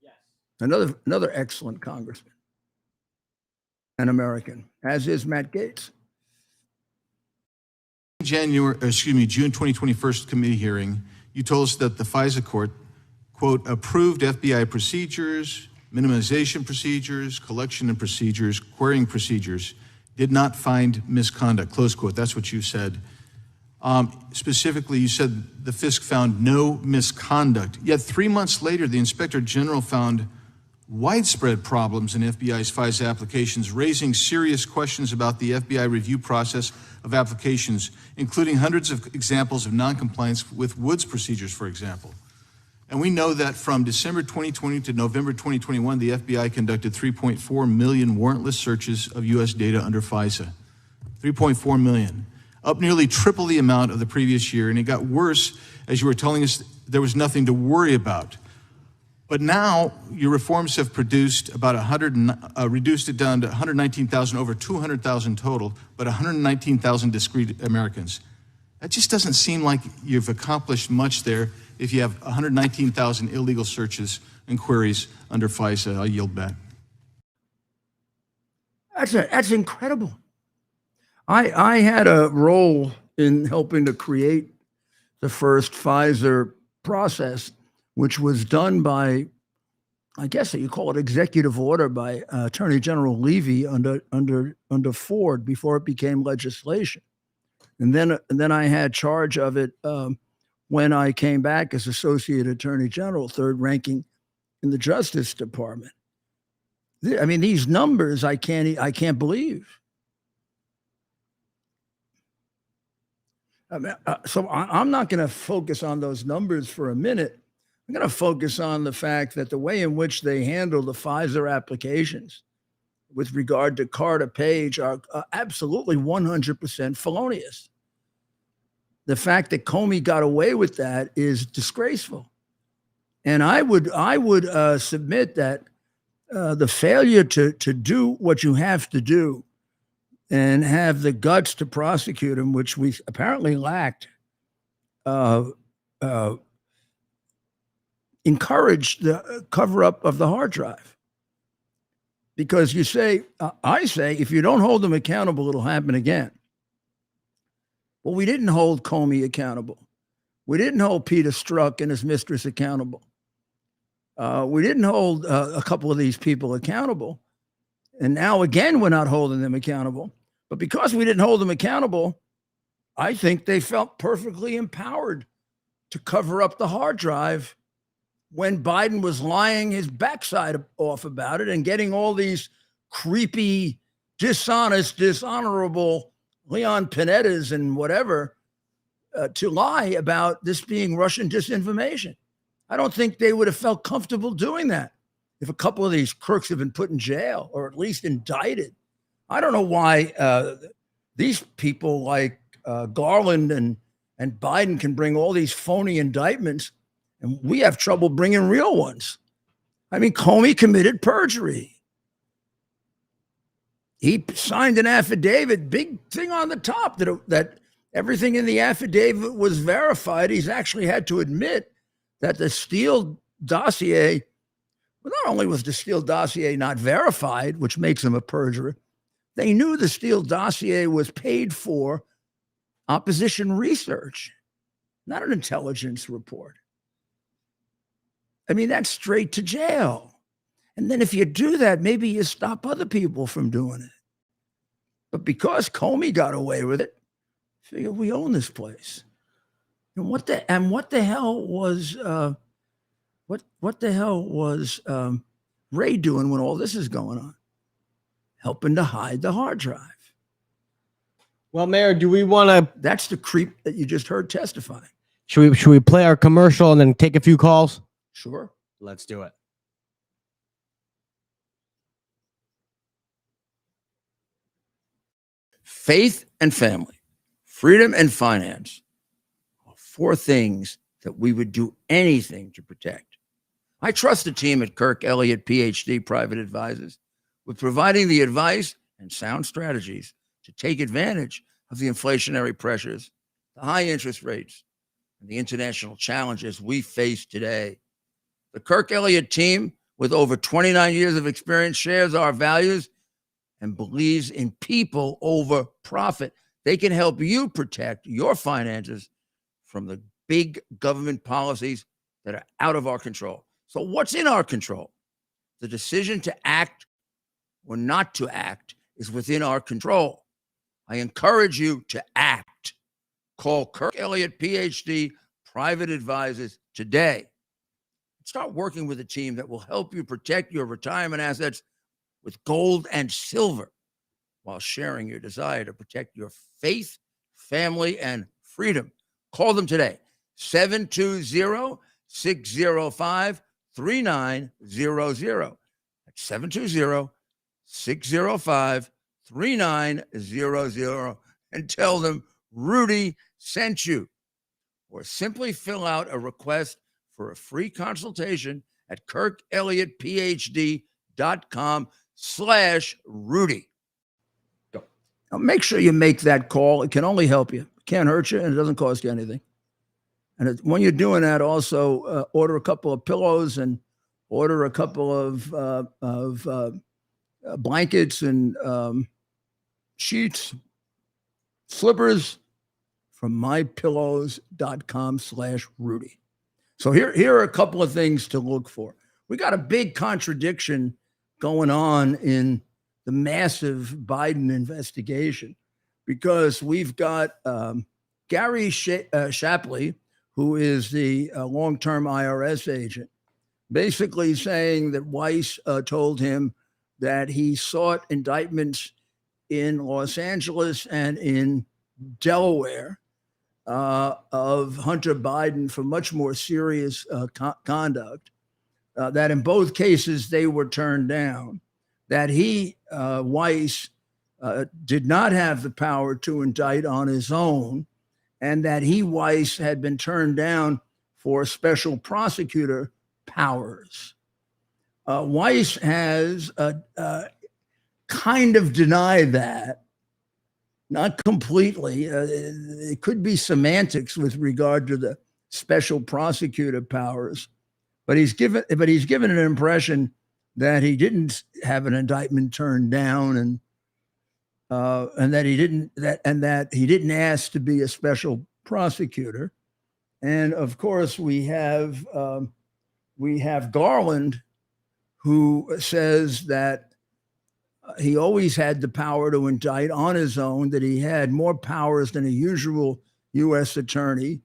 Yes. Another excellent congressman, an American, as is Matt Gaetz. June 2021 committee hearing, you told us that the FISA court, quote, approved FBI procedures, minimization procedures, collection and procedures, querying procedures, did not find misconduct, close quote. That's what you said. Specifically, you said the FISC found no misconduct. Yet 3 months later, the Inspector General found widespread problems in FBI's FISA applications, raising serious questions about the FBI review process of applications, including hundreds of examples of noncompliance with Woods procedures, for example. And we know that from December 2020 to November 2021, the FBI conducted 3.4 million warrantless searches of U.S. data under FISA. 3.4 million, up nearly triple the amount of the previous year. And it got worse as you were telling us there was nothing to worry about. But now your reforms have produced about reduced it down to 119,000, over 200,000 total, but 119,000 discrete Americans. That just doesn't seem like you've accomplished much there if you have 119,000 illegal searches and queries under FISA. I'll yield back. That's incredible. I had a role in helping to create the first FISA process, which was done by, I guess you call it executive order, by Attorney General Levy under Ford before it became legislation. And then I had charge of it when I came back as Associate Attorney General, third ranking in the Justice Department. I mean, these numbers I can't believe. So I'm not going to focus on those numbers for a minute. I'm going to focus on the fact that the way in which they handle the FISA applications with regard to Carter Page are absolutely 100% felonious. The fact that Comey got away with that is disgraceful. And I would submit that the failure to do what you have to do and have the guts to prosecute him, which we apparently lacked, encouraged the cover-up of the hard drive. Because you say, I say, if you don't hold them accountable, it'll happen again. Well, we didn't hold Comey accountable. We didn't hold Peter Strzok and his mistress accountable. We didn't hold a couple of these people accountable. And now, again, we're not holding them accountable. But because we didn't hold them accountable, I think they felt perfectly empowered to cover up the hard drive when Biden was lying his backside off about it and getting all these creepy dishonest, dishonorable Leon Panettas and whatever to lie about this being Russian disinformation. I don't think they would have felt comfortable doing that if a couple of these crooks have been put in jail or at least indicted. I don't know why these people like Garland and Biden can bring all these phony indictments, and we have trouble bringing real ones. I mean, Comey committed perjury. He signed an affidavit, big thing on the top, that everything in the affidavit was verified. He's actually had to admit that the Steele dossier, well, not only was the Steele dossier not verified, which makes him a perjurer, they knew the Steele dossier was paid for opposition research, not an intelligence report. I mean, that's straight to jail. And then if you do that, maybe you stop other people from doing it. But because Comey got away with it, I figure we own this place. And what the hell was Wray doing when all this is going on? Helping to hide the hard drive. Well, Mayor, do we want to? That's the creep that you just heard testifying. Should we play our commercial and then take a few calls? Sure. Let's do it. Faith and family, freedom and finance are four things that we would do anything to protect. I trust the team at Kirk Elliott, PhD, Private Advisors, with providing the advice and sound strategies to take advantage of the inflationary pressures, the high interest rates, and the international challenges we face today. The Kirk Elliott team, with over 29 years of experience, shares our values and believes in people over profit. They can help you protect your finances from the big government policies that are out of our control. So what's in our control? The decision to act or not to act is within our control. I encourage you to act. Call Kirk Elliott, PhD, Private Advisors today. Start working with a team that will help you protect your retirement assets with gold and silver while sharing your desire to protect your faith, family, and freedom. Call them today, 720-605-3900. That's 720-605-3900, and tell them Rudy sent you. Or simply fill out a request for a free consultation at kirkelliottphd.com/Rudy. Go. Now make sure you make that call. It can only help you. It can't hurt you, and it doesn't cost you anything. And when you're doing that, also order a couple of pillows and order a couple of blankets and sheets, slippers from mypillows.com/Rudy. So here are a couple of things to look for. We got a big contradiction going on in the massive Biden investigation, because we've got Gary Shapley, who is the long-term IRS agent, basically saying that Weiss told him that he sought indictments in Los Angeles and in Delaware of Hunter Biden for much more serious conduct, that in both cases they were turned down, that he, Weiss, did not have the power to indict on his own, and that he, Weiss, had been turned down for special prosecutor powers. Weiss has kind of denied that. Not completely. It could be semantics with regard to the special prosecutor powers, but he's given an impression that he didn't have an indictment turned down, and that he didn't ask to be a special prosecutor. And of course, we have Garland, who says that he always had the power to indict on his own, that he had more powers than a usual U.S. attorney,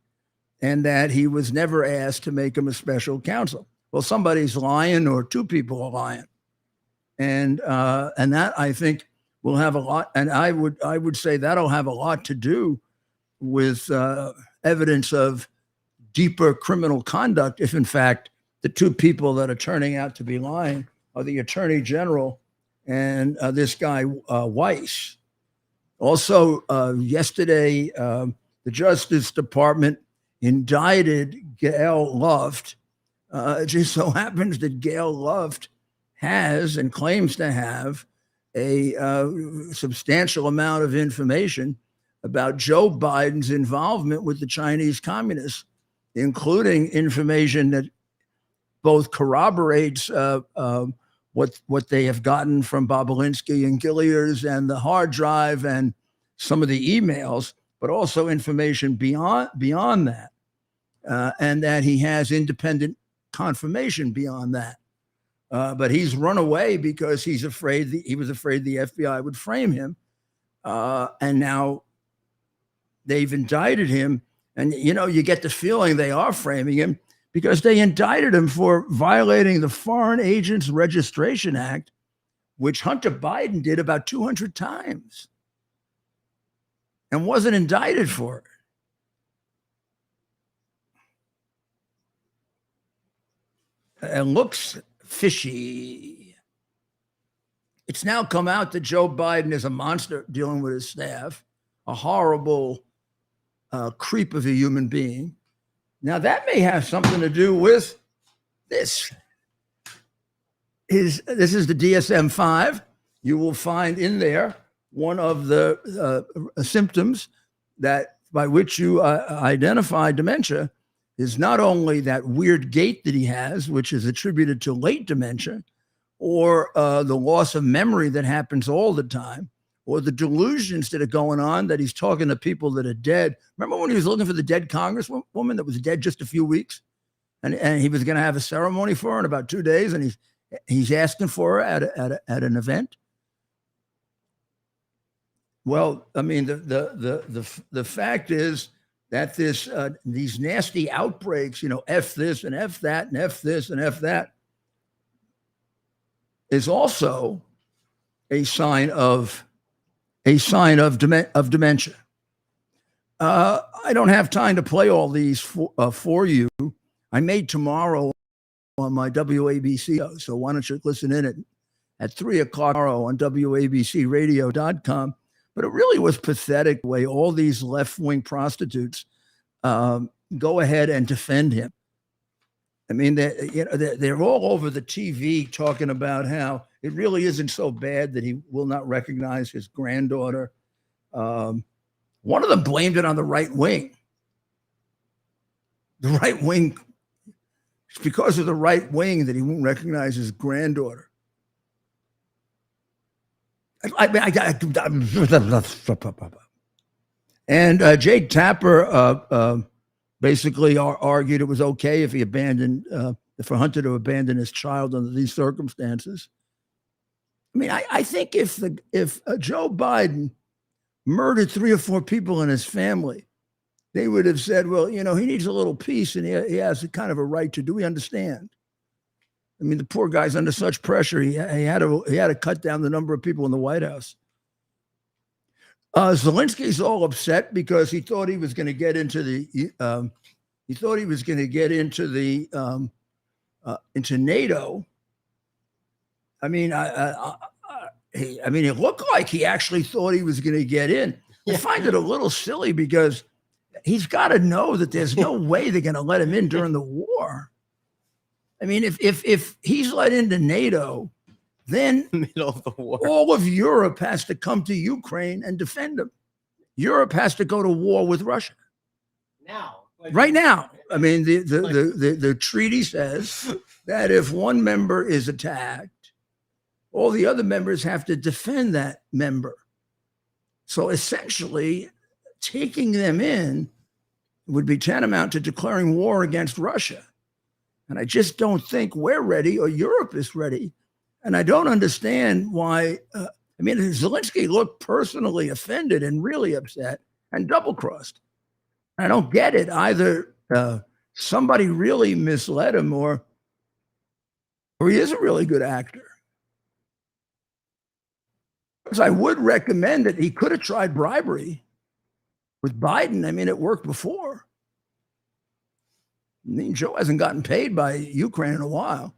and that he was never asked to make him a special counsel. Well, somebody's lying, or two people are lying. And that, I think, will have a lot, and I would say that'll have a lot to do with evidence of deeper criminal conduct if, in fact, the two people that are turning out to be lying are the Attorney General and this guy, Weiss. Also, yesterday, the Justice Department indicted Gail Luft. It just so happens that Gail Luft has and claims to have a substantial amount of information about Joe Biden's involvement with the Chinese communists, including information that both corroborates what they have gotten from Bobolinsky and Gilliers and the hard drive and some of the emails, but also information beyond that, and that he has independent confirmation beyond that. But he's run away because he was afraid the FBI would frame him, and now they've indicted him. And you get the feeling they are framing him because they indicted him for violating the Foreign Agents Registration Act, which Hunter Biden did about 200 times and wasn't indicted for it. It looks fishy. It's now come out that Joe Biden is a monster dealing with his staff, a horrible creep of a human being. Now, that may have something to do with this. This is the DSM-5. You will find in there one of the symptoms that by which you identify dementia is not only that weird gait that he has, which is attributed to late dementia, or the loss of memory that happens all the time, or the delusions that are going on that he's talking to people that are dead. Remember when he was looking for the dead congresswoman that was dead just a few weeks? And he was going to have a ceremony for her in about 2 days, and he's asking for her at an event? Well, I mean, the fact is that these nasty outbreaks, F this and F that and F this and F that, is also a sign of dementia. I don't have time to play all these for you. I made tomorrow on my WABC, so why don't you listen in at 3 o'clock tomorrow on WABCradio.com. But it really was pathetic the way all these left-wing prostitutes go ahead and defend him. I mean, they're all over the TV talking about how it really isn't so bad that he will not recognize his granddaughter. One of them blamed it on the right wing. The right wing, it's because of the right wing that he won't recognize his granddaughter. And Jake Tapper basically argued it was okay if he abandoned, for Hunter to abandon his child under these circumstances. I mean, I think if Joe Biden murdered 3 or 4 people in his family, they would have said, well, he needs a little peace and he has a kind of a right to. Do we understand? I mean, the poor guy's under such pressure. He had to cut down the number of people in the White House. Zelensky's all upset because he thought he was going to get into into NATO. I mean, it looked like he actually thought he was going to get in. I find it a little silly because he's got to know that there's no way they're going to let him in during the war. I mean, if he's let into NATO, then Middle of the war. all of Europe has to come to Ukraine and defend him. Europe has to go to war with Russia. Right now. I mean, the treaty says that if one member is attacked, all the other members have to defend that member. So essentially, taking them in would be tantamount to declaring war against Russia. And I just don't think we're ready or Europe is ready. And I don't understand why. Zelensky looked personally offended and really upset and double-crossed. I don't get it. Either somebody really misled him or he is a really good actor. Because I would recommend that he could have tried bribery with Biden. I mean, it worked before. I mean, Joe hasn't gotten paid by Ukraine in a while.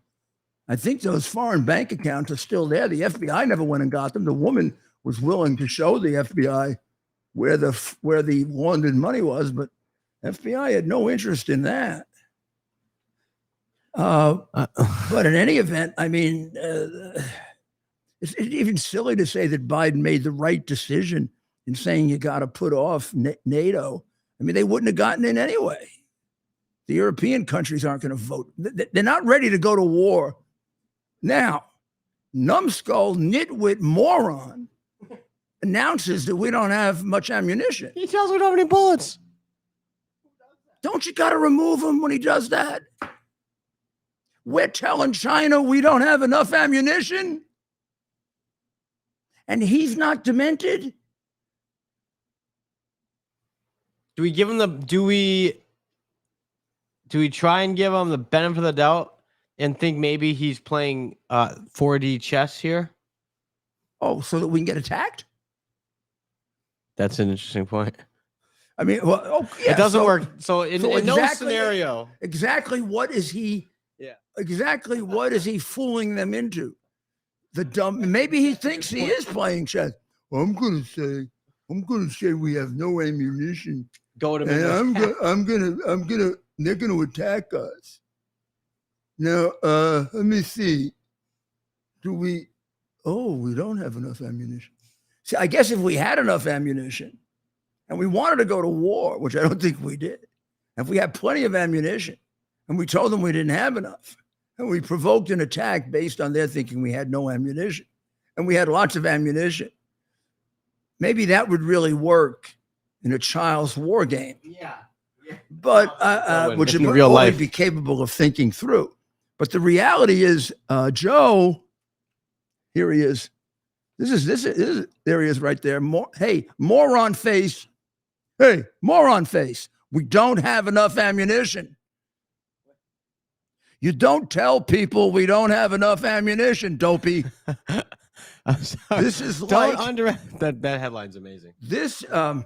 I think those foreign bank accounts are still there. The FBI never went and got them. The woman was willing to show the FBI where the laundered money was, but FBI had no interest in that. But in any event, I mean, it's even silly to say that Biden made the right decision in saying you got to put off NATO. I mean, they wouldn't have gotten in anyway. The European countries aren't going to vote. They're not ready to go to war. Now, numbskull, nitwit, moron announces that we don't have much ammunition. He tells we don't have any bullets. Don't you got to remove him when he does that? We're telling China we don't have enough ammunition. And he's not demented. Do we give him the? Do we try and give him the benefit of the doubt and think maybe he's playing 4D chess here? Oh, so that we can get attacked? That's an interesting point. I mean, well, oh, yeah, it doesn't work. So in no scenario, exactly what is he? Yeah. Exactly what is he fooling them into? The dumb. Maybe he thinks he is playing chess. Well, I'm gonna say we have no ammunition. Go to me. And they're gonna attack us. Now, let me see. We don't have enough ammunition. See, I guess if we had enough ammunition and we wanted to go to war, which I don't think we did, if we had plenty of ammunition and we told them we didn't have enough and we provoked an attack based on their thinking we had no ammunition and we had lots of ammunition, maybe that would really work in a child's war game. Yeah. But which would real only life be capable of thinking through. But the reality is, Joe, here he is. This is there he is right there. Hey, moron face. Hey, moron face. We don't have enough ammunition. You don't tell people we don't have enough ammunition, dopey. I'm sorry. This is that headline's amazing. This yeah,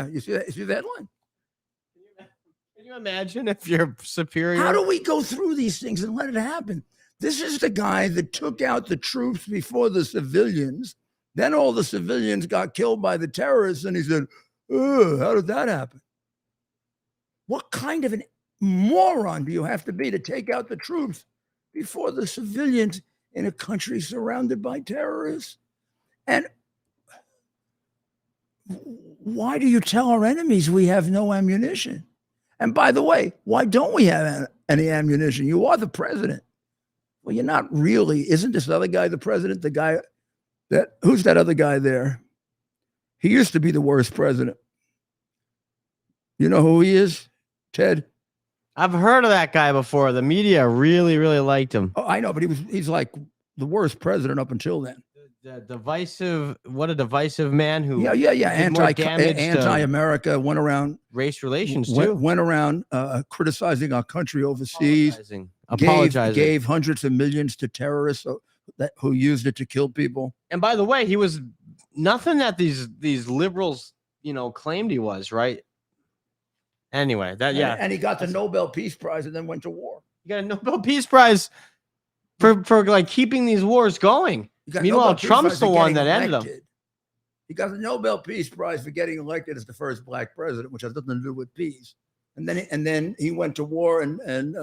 you see that? You see that headline? Can you imagine if you're superior? How do we go through these things and let it happen? This is the guy that took out the troops before the civilians. Then all the civilians got killed by the terrorists. And he said, how did that happen? What kind of an moron do you have to be to take out the troops before the civilians in a country surrounded by terrorists? And why do you tell our enemies we have no ammunition? And by the way, why don't we have any ammunition? You are the president. Well, you're not really. Isn't this other guy the president? The guy who's that other guy there? He used to be the worst president. You know who he is, Ted? I've heard of that guy before. The media really, really liked him. Oh, I know, but he's like the worst president up until then. What a divisive man who anti-America, went around race relations too. Went around criticizing our country overseas. Apologizing. Gave hundreds of millions to terrorists who used it to kill people. And by the way, he was nothing that these liberals, claimed he was, right? Anyway, and he got the Nobel Peace Prize and then went to war. He got a Nobel Peace Prize for like keeping these wars going. Meanwhile, Trump's the one that ended them. He got the Nobel Peace Prize for getting elected as the first black president, which has nothing to do with peace. And then he went to war, and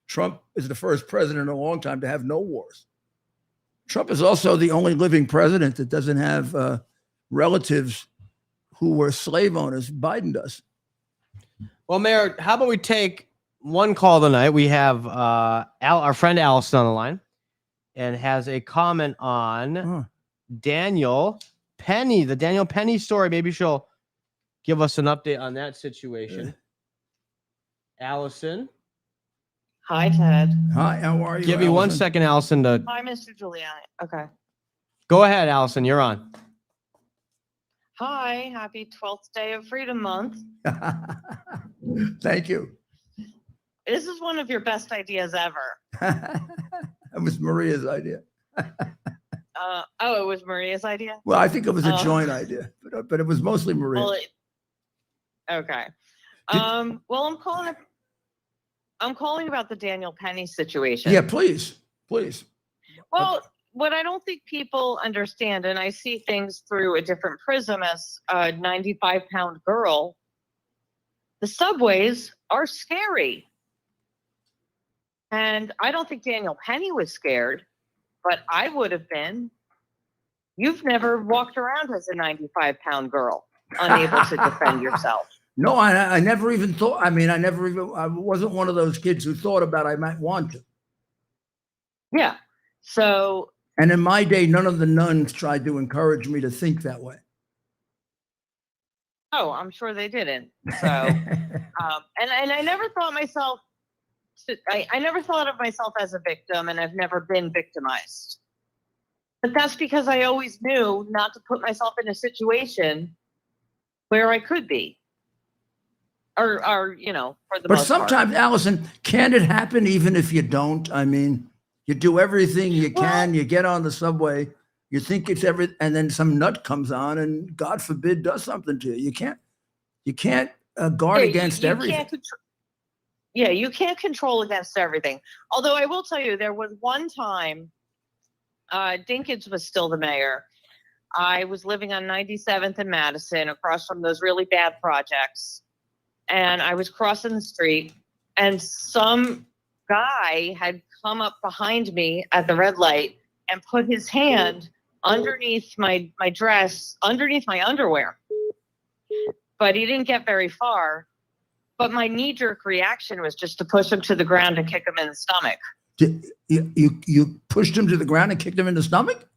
Trump is the first president in a long time to have no wars. Trump is also the only living president that doesn't have relatives who were slave owners. Biden does. Well, Mayor, how about we take one call tonight? We have our friend Allison on the line and has a comment on Daniel Penny, the Daniel Penny story. Maybe she'll give us an update on that situation. Allison. Hi, Ted. Hi, how are you? Give me 1 second, Allison. Hi, Mr. Giuliani. Okay. Go ahead, Allison. You're on. Hi, happy 12th day of Freedom Month. Thank you. This is one of your best ideas ever. That was Maria's idea. Oh, it was Maria's idea? Well, I think it was a Oh. joint idea, but it was mostly Maria. Well, okay. Did- Well, I'm calling about the Daniel Penny situation. Yeah, please. Well, what I don't think people understand, and I see things through a different prism as a 95-pound girl, the subways are scary. And I don't think Daniel Penny was scared, but I would have been. You've never walked around as a 95-pound girl, unable to defend yourself. No, I never even thought. I mean, I wasn't one of those kids who thought about I might want to. Yeah. So. And in my day, none of the nuns tried to encourage me to think that way. Oh, I'm sure they didn't. So, and I never thought myself. I never thought of myself as a victim, and I've never been victimized. But that's because I always knew not to put myself in a situation where I could be. Or for the most part. But sometimes, Allison, can it happen even if you don't? I mean, you do everything you can, you get on the subway, you think it's and then some nut comes on and God forbid does something to you. You can't guard against everything. You can't control against everything. Although I will tell you, there was one time, Dinkins was still the mayor. I was living on 97th and Madison across from those really bad projects. And I was crossing the street and some guy had come up behind me at the red light and put his hand underneath my dress, underneath my underwear. But he didn't get very far. But my knee-jerk reaction was just to push him to the ground and kick him in the stomach. You pushed him to the ground and kicked him in the stomach?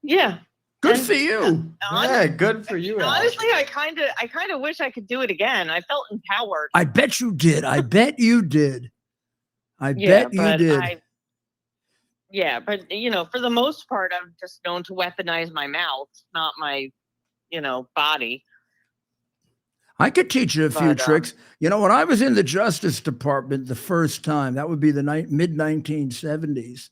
Yeah. Good for you. Yeah, good for you. Honestly, I kind of wish I could do it again. I felt empowered. I bet you did. I bet you did. But for the most part, I'm just known to weaponize my mouth, not my, body. I could teach you a few tricks. When I was in the Justice Department the first time, that would be the mid-1970s,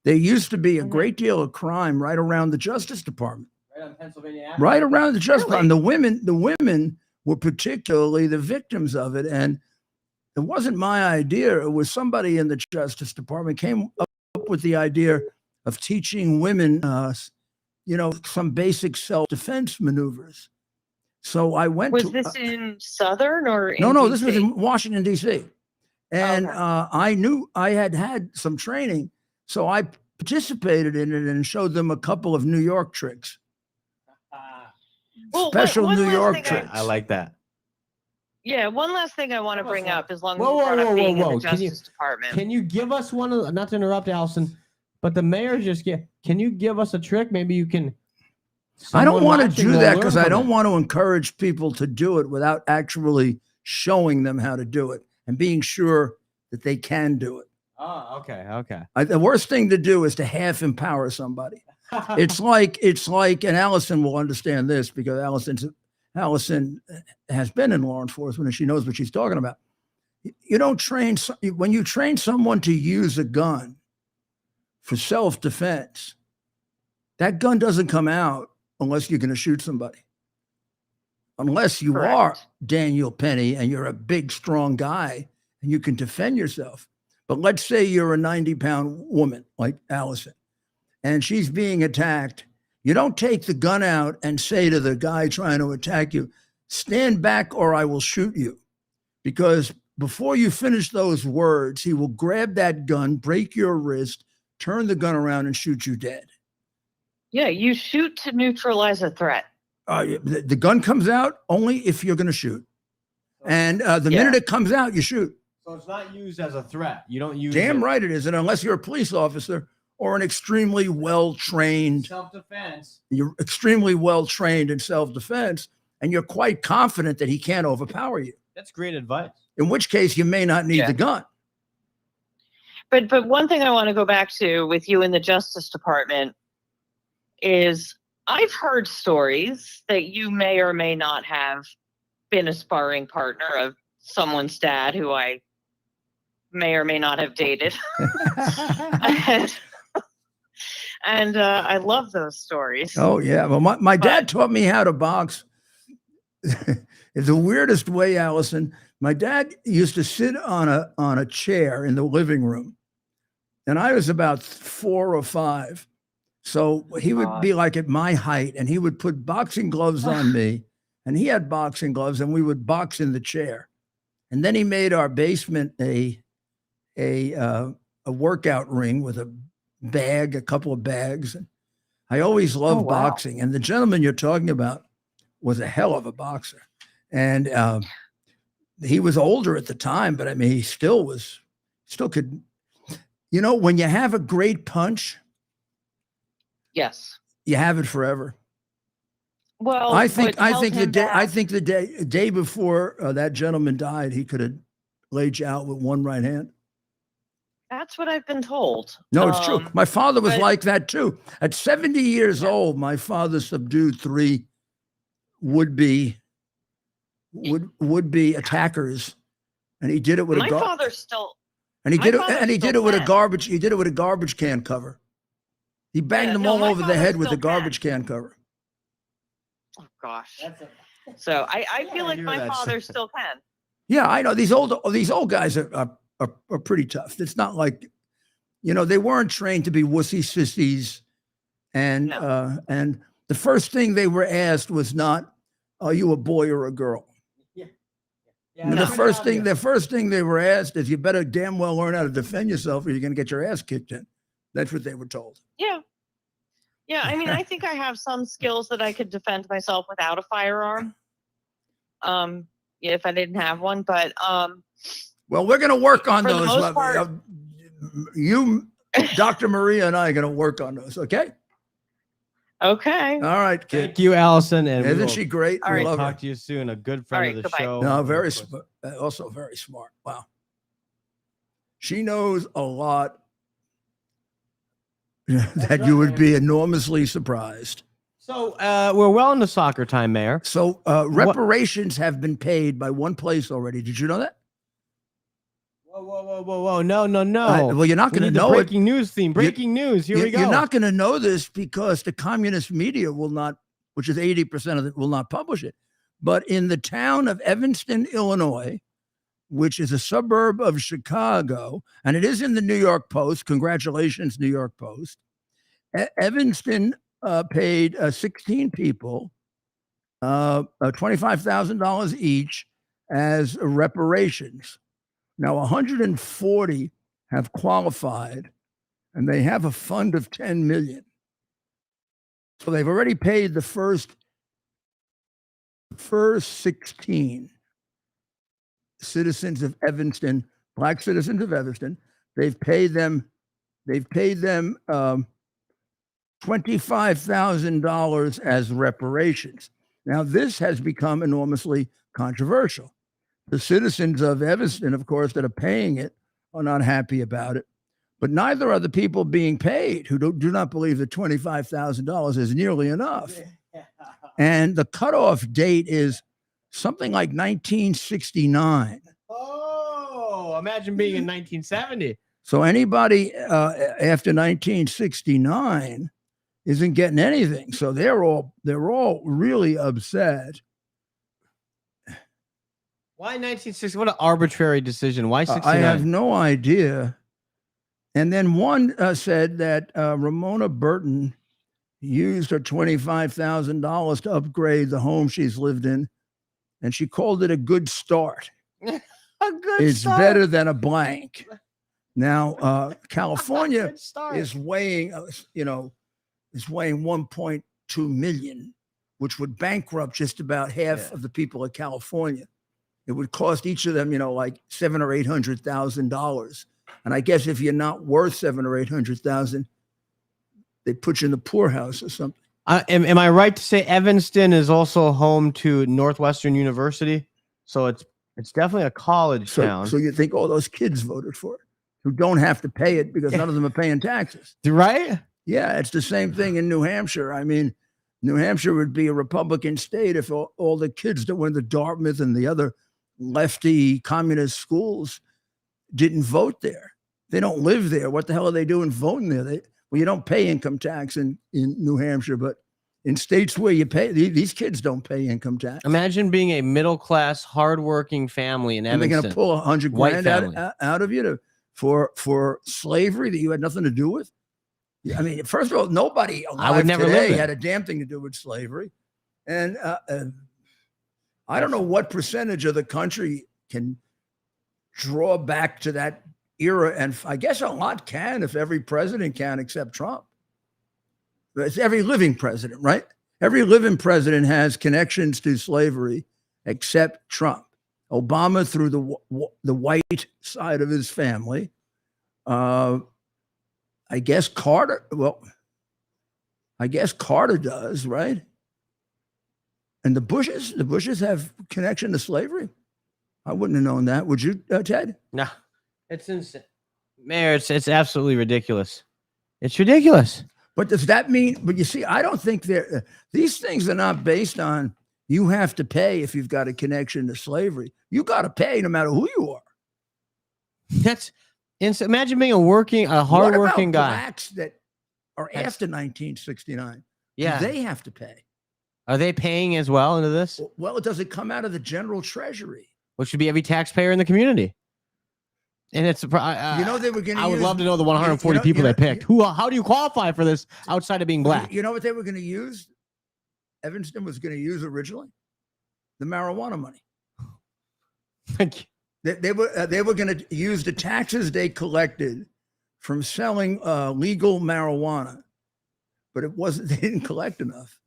there used to be a great deal of crime right around the Justice Department. Right on Pennsylvania Avenue. Right around the Justice Department. The women were particularly the victims of it. And it wasn't my idea. It was somebody in the Justice Department came up with the idea of teaching women, some basic self-defense maneuvers. So I went Was this in Southern or in No, DC? this was in Washington, D.C. And Okay. I knew I had some training. So I participated in it and showed them a couple of New York tricks. Well, Special one New last York thing tricks. I like that. One last thing I want to bring up, as long as Whoa, you brought whoa, up being whoa, in whoa. the Justice Department. Can you give us one of not to interrupt, Allison, but the mayor can you give us a trick? Maybe you can. I don't want to watching do will that learn because I from don't it. want to encourage people to do it without actually showing them how to do it and being sure that they can do it. Oh, okay. The worst thing to do is to half empower somebody. It's like, and Allison will understand this because Allison has been in law enforcement and she knows what she's talking about. You don't when you train someone to use a gun for self-defense, that gun doesn't come out unless you're going to shoot somebody. Unless you Correct. are Daniel Penny and you're a big, strong guy and you can defend yourself. But let's say you're a 90-pound woman like Allison and she's being attacked. You don't take the gun out and say to the guy trying to attack you, stand back or I will shoot you. Because before you finish those words, he will grab that gun, break your wrist, turn the gun around and shoot you dead. Yeah, you shoot to neutralize a threat. The gun comes out only if you're going to shoot. And the minute it comes out, you shoot. So it's not used as a threat. You don't use Damn right it isn't, unless you're a police officer or an extremely well-trained. Self-defense. You're extremely well-trained in self-defense, and you're quite confident that he can't overpower you. That's great advice. In which case, you may not need the gun. But one thing I want to go back to with you in the Justice Department is I've heard stories that you may or may not have been a sparring partner of someone's dad who I may or may not have dated. And I love those stories. Oh yeah. Well, my dad taught me how to box. It's the weirdest way, Allison. My dad used to sit on a chair in the living room, and I was about 4 or 5. So he would be like at my height, and he would put boxing gloves on me, and he had boxing gloves, and we would box in the chair. And then he made our basement a workout ring with a bag, a couple of bags. And I always loved boxing, and the gentleman you're talking about was a hell of a boxer. And he was older at the time, but I mean, he still could, when you have a great punch, yes, you have it forever. Well, I think the day before that gentleman died, he could have laid you out with one right hand. That's what I've been told. No, it's true. My father was like that too. At 70 years old, my father subdued 3 would-be attackers, and he did it with my father still. And he did it with a garbage. He did it with a garbage can cover. He banged them all over the head with a garbage can cover. Oh gosh. So I feel like my father still can. Yeah, I know these old guys are pretty tough. It's not like, they weren't trained to be wussy sissies, and and the first thing they were asked was not, "Are you a boy or a girl?" Yeah. The first thing they were asked is, "You better damn well learn how to defend yourself, or you're going to get your ass kicked in." That's what they were told. Yeah. Yeah, I mean, I think I have some skills that I could defend myself without a firearm. If I didn't have one, but well, we're going to work on for the those. most part, You, Dr. Maria, and I are going to work on those. Okay. Okay. All right, kid. Thank you, Allison. And Isn't she great? All We right. love her. talk to you soon. A good friend of the goodbye. show. No, also very smart. Wow. She knows a lot that you would be enormously surprised. So we're well into soccer time, Mayor. So reparations have been paid by one place already. Did you know that? Whoa. No. Well, you're not going to know it. Breaking news theme. Breaking news. Here we go. You're not going to know this because the communist media will not, which is 80% of it, will not publish it. But in the town of Evanston, Illinois, which is a suburb of Chicago, and it is in the New York Post. Congratulations, New York Post. Evanston paid 16 people $25,000 each as reparations. Now, 140 have qualified, and they have a fund of $10 million. So they've already paid the first 16 citizens of Evanston, Black citizens of Evanston. They've paid them $25,000 as reparations. Now, this has become enormously controversial. The citizens of Evanston, of course, that are paying it are not happy about it, but neither are the people being paid who do not believe that $25,000 is nearly enough. And the cutoff date is something like 1969. Oh, imagine being in 1970. So anybody after 1969 isn't getting anything. So they're all really upset. Why 1960? What an arbitrary decision. Why 69? I have no idea. And then one said that Ramona Burton used her $25,000 to upgrade the home she's lived in, and she called it a good start. It's better than a blank. Now, California is weighing, is weighing 1.2 million, which would bankrupt just about half of the people of California. It would cost each of them, like $700,000 or $800,000. And I guess if you're not worth $700,000 or $800,000, they put you in the poorhouse or something. Am I right to say Evanston is also home to Northwestern University? So it's definitely a college town. So you think all those kids voted for it who don't have to pay it because none of them are paying taxes. Right? Yeah, it's the same thing in New Hampshire. I mean, New Hampshire would be a Republican state if all the kids that went to Dartmouth and the other lefty communist schools didn't vote there. They don't live there. What the hell are they doing voting there? Well, you don't pay income tax in New Hampshire, but in states where you pay, these kids don't pay income tax. Imagine being a middle-class, hardworking family in And they're Evanston. going to pull 100 White grand family. out of you for slavery that you had nothing to do with. I mean, first of all, nobody alive I would never today live there. had a damn thing to do with slavery. And I don't know what percentage of the country can draw back to that era. And I guess a lot can if every president can except Trump. It's every living president, right? Every living president has connections to slavery except Trump. Obama through the white side of his family. I guess Carter, does, right? And the Bushes have connection to slavery. I wouldn't have known that. Would you, Ted? No, it's insane. Mayor, it's absolutely ridiculous. It's ridiculous. But does that mean, but you see, I don't think these things are not based on you have to pay if you've got a connection to slavery. You got to pay no matter who you are. That's insane. Imagine being a hardworking guy. Blacks that are after 1969. Yeah. Do they have to pay? Are they paying as well into this? Well, does it come out of the general treasury? Which should be every taxpayer in the community. And it's They were going to I would love to know the 140 people they picked. How do you qualify for this outside of being black? You know what they were going to use? Evanston was going to use originally the marijuana money. Thank you. They were going to use the taxes they collected from selling legal marijuana, but it wasn't. They didn't collect enough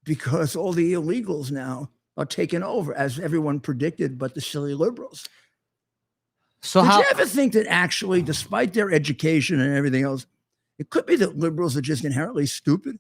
because all the illegals now are taken over, as everyone predicted, but the silly liberals. So Did you ever think that actually, despite their education and everything else, it could be that liberals are just inherently stupid?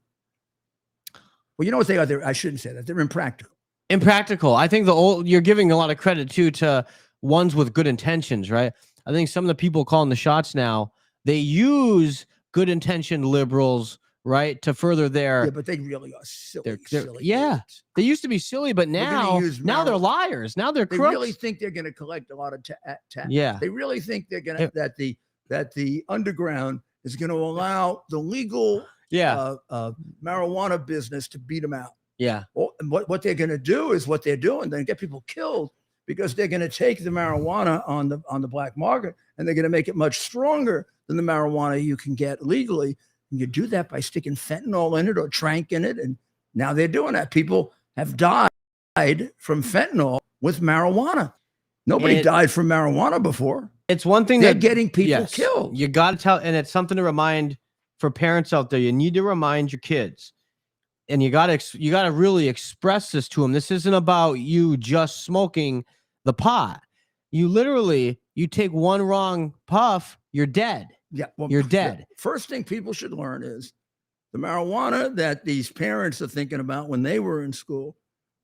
Well, you know what they are? I shouldn't say that. They're impractical. Impractical. I think you're giving a lot of credit too to ones with good intentions, right? I think some of the people calling the shots now, they use good intentioned liberals, right, to further their. Yeah, but they really are silly. Yeah, idiots. they used to be silly, but now they're liars. Now they're crooks. They really think they're going to collect a lot of tax. Yeah, they really think they're going to that the underground is going to allow the legal marijuana business to beat them out. Yeah. Well, and what they're going to do is what they're doing. They're going to get people killed because they're going to take the marijuana on the black market and they're going to make it much stronger than the marijuana you can get legally. And you do that by sticking fentanyl in it or trank in it. And now they're doing that. People have died from fentanyl with marijuana. Nobody died from marijuana before. It's one thing they're getting people killed. You got to tell, and it's something to remind for parents out there. You need to remind your kids, and you got to really express this to them. This isn't about you just smoking the pot. You take one wrong puff, you're dead. Yeah, well, you're dead. First thing people should learn is the marijuana that these parents are thinking about when they were in school.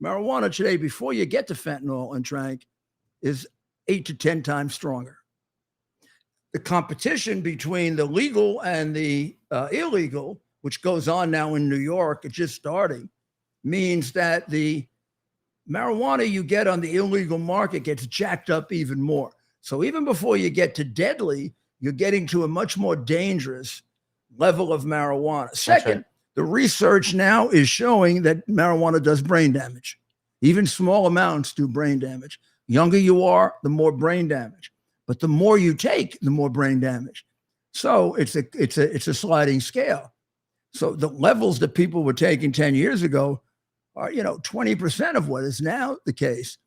Marijuana today, before you get to fentanyl and trank, is 8 to 10 times stronger. The competition between the legal and the illegal, which goes on now in New York, it's just starting, means that the marijuana you get on the illegal market gets jacked up even more. So even before you get to deadly, you're getting to a much more dangerous level of marijuana. Second, the research now is showing that marijuana does brain damage. Even small amounts do brain damage. Younger you are, the more brain damage. But the more you take, the more brain damage. So it's a sliding scale. So the levels that people were taking 10 years ago are, 20% of what is now the case.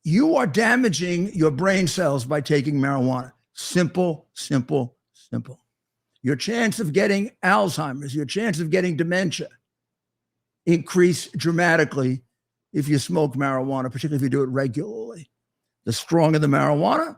You are damaging your brain cells by taking marijuana. Simple, simple, simple. Your chance of getting Alzheimer's, your chance of getting dementia increase dramatically if you smoke marijuana, particularly if you do it regularly. The stronger the marijuana,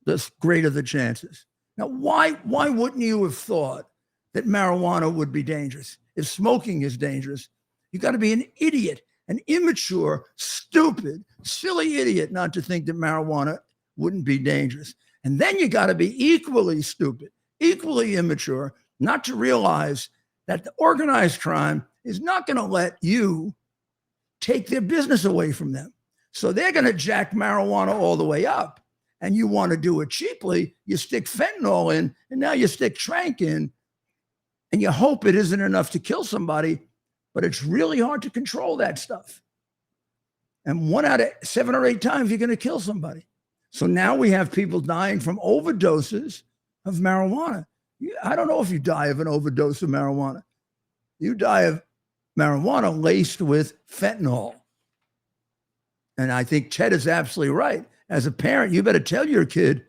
the greater the chances. Now, why wouldn't you have thought that marijuana would be dangerous? If smoking is dangerous, you got to be an idiot, an immature, stupid, silly idiot not to think that marijuana wouldn't be dangerous. And then you got to be equally stupid, equally immature, not to realize that the organized crime is not going to let you take their business away from them. So they're going to jack marijuana all the way up. And you want to do it cheaply, you stick fentanyl in, and now you stick trank in. And you hope it isn't enough to kill somebody, but it's really hard to control that stuff. And 1 out of 7 or 8 times, you're going to kill somebody. So now we have people dying from overdoses of marijuana. I don't know if you die of an overdose of marijuana. You die of marijuana laced with fentanyl. And I think Ted is absolutely right. As a parent, you better tell your kid,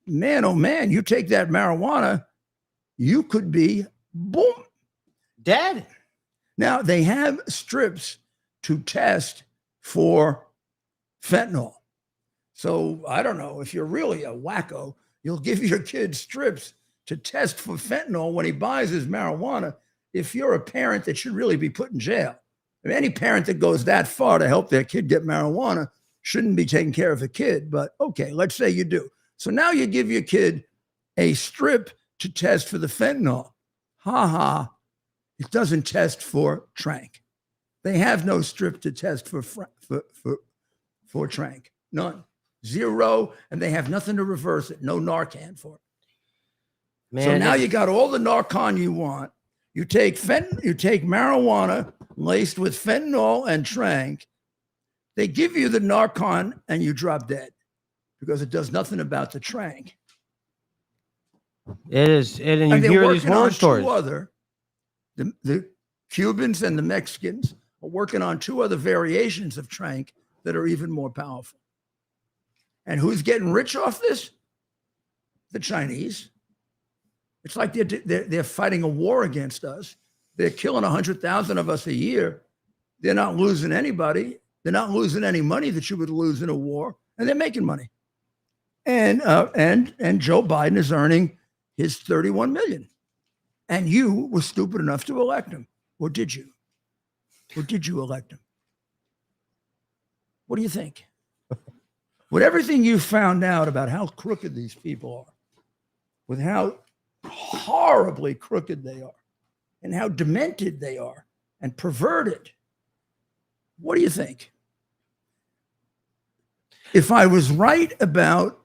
man, oh man, you take that marijuana, you could be, boom, Dead. Now, they have strips to test for fentanyl. So I don't know, if you're really a wacko, you'll give your kid strips to test for fentanyl when he buys his marijuana. If you're a parent that should really be put in jail. I mean, any parent that goes that far to help their kid get marijuana shouldn't be taking care of the kid. But okay, let's say you do. So now you give your kid a strip to test for the fentanyl. Ha ha. It doesn't test for trank. They have no strip to test for trank. None. 0. And they have nothing to reverse it. No Narcan for it. Man, so now you got all the Narcan you want. You take marijuana laced with fentanyl and trank. They give you the Narcan and you drop dead because it does nothing about the trank. It is. And you And they're hear these working horror on stories. 2 other, the Cubans and the Mexicans are working on 2 other variations of trank that are even more powerful. And who's getting rich off this? The Chinese. It's like they're fighting a war against us. They're killing 100,000 of us a year. They're not losing anybody. They're not losing any money that you would lose in a war, and they're making money. And Joe Biden is earning his 31 million. And you were stupid enough to elect him, or did you? Or did you elect him? What do you think? With everything you found out about how crooked these people are, with how horribly crooked they are, and how demented they are, and perverted, what do you think? If I was right about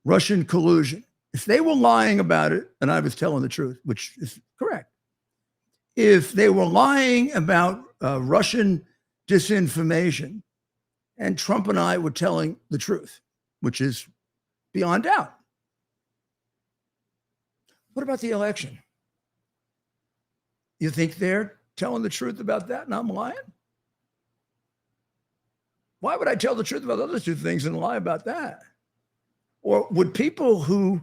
Russian collusion, if they were lying about it and I was telling the truth, which is correct, if they were lying about Russian disinformation and Trump and I were telling the truth, which is beyond doubt, what about the election? You think they're telling the truth about that and I'm lying? Why would I tell the truth about the other 2 things and lie about that? Or would people who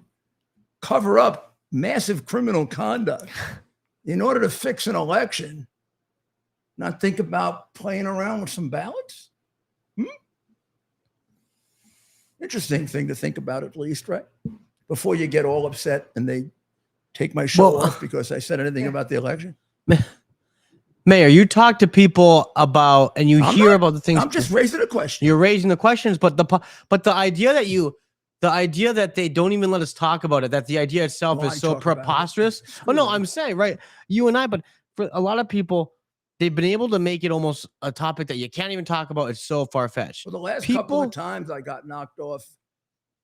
cover up massive criminal conduct in order to fix an election not think about playing around with some ballots? Interesting thing to think about, at least, right? Before you get all upset and they take my show off because I said anything about the election. Mayor, you talk to people about, and you hear about the things. I'm just raising a question. You're raising the questions, but the idea that they don't even let us talk about it, that the idea itself Well, is so preposterous. Oh no, I'm saying, right, you and I, but for a lot of people, they've been able to make it almost a topic that you can't even talk about. It's so far-fetched. Well, the last couple of times I got knocked off,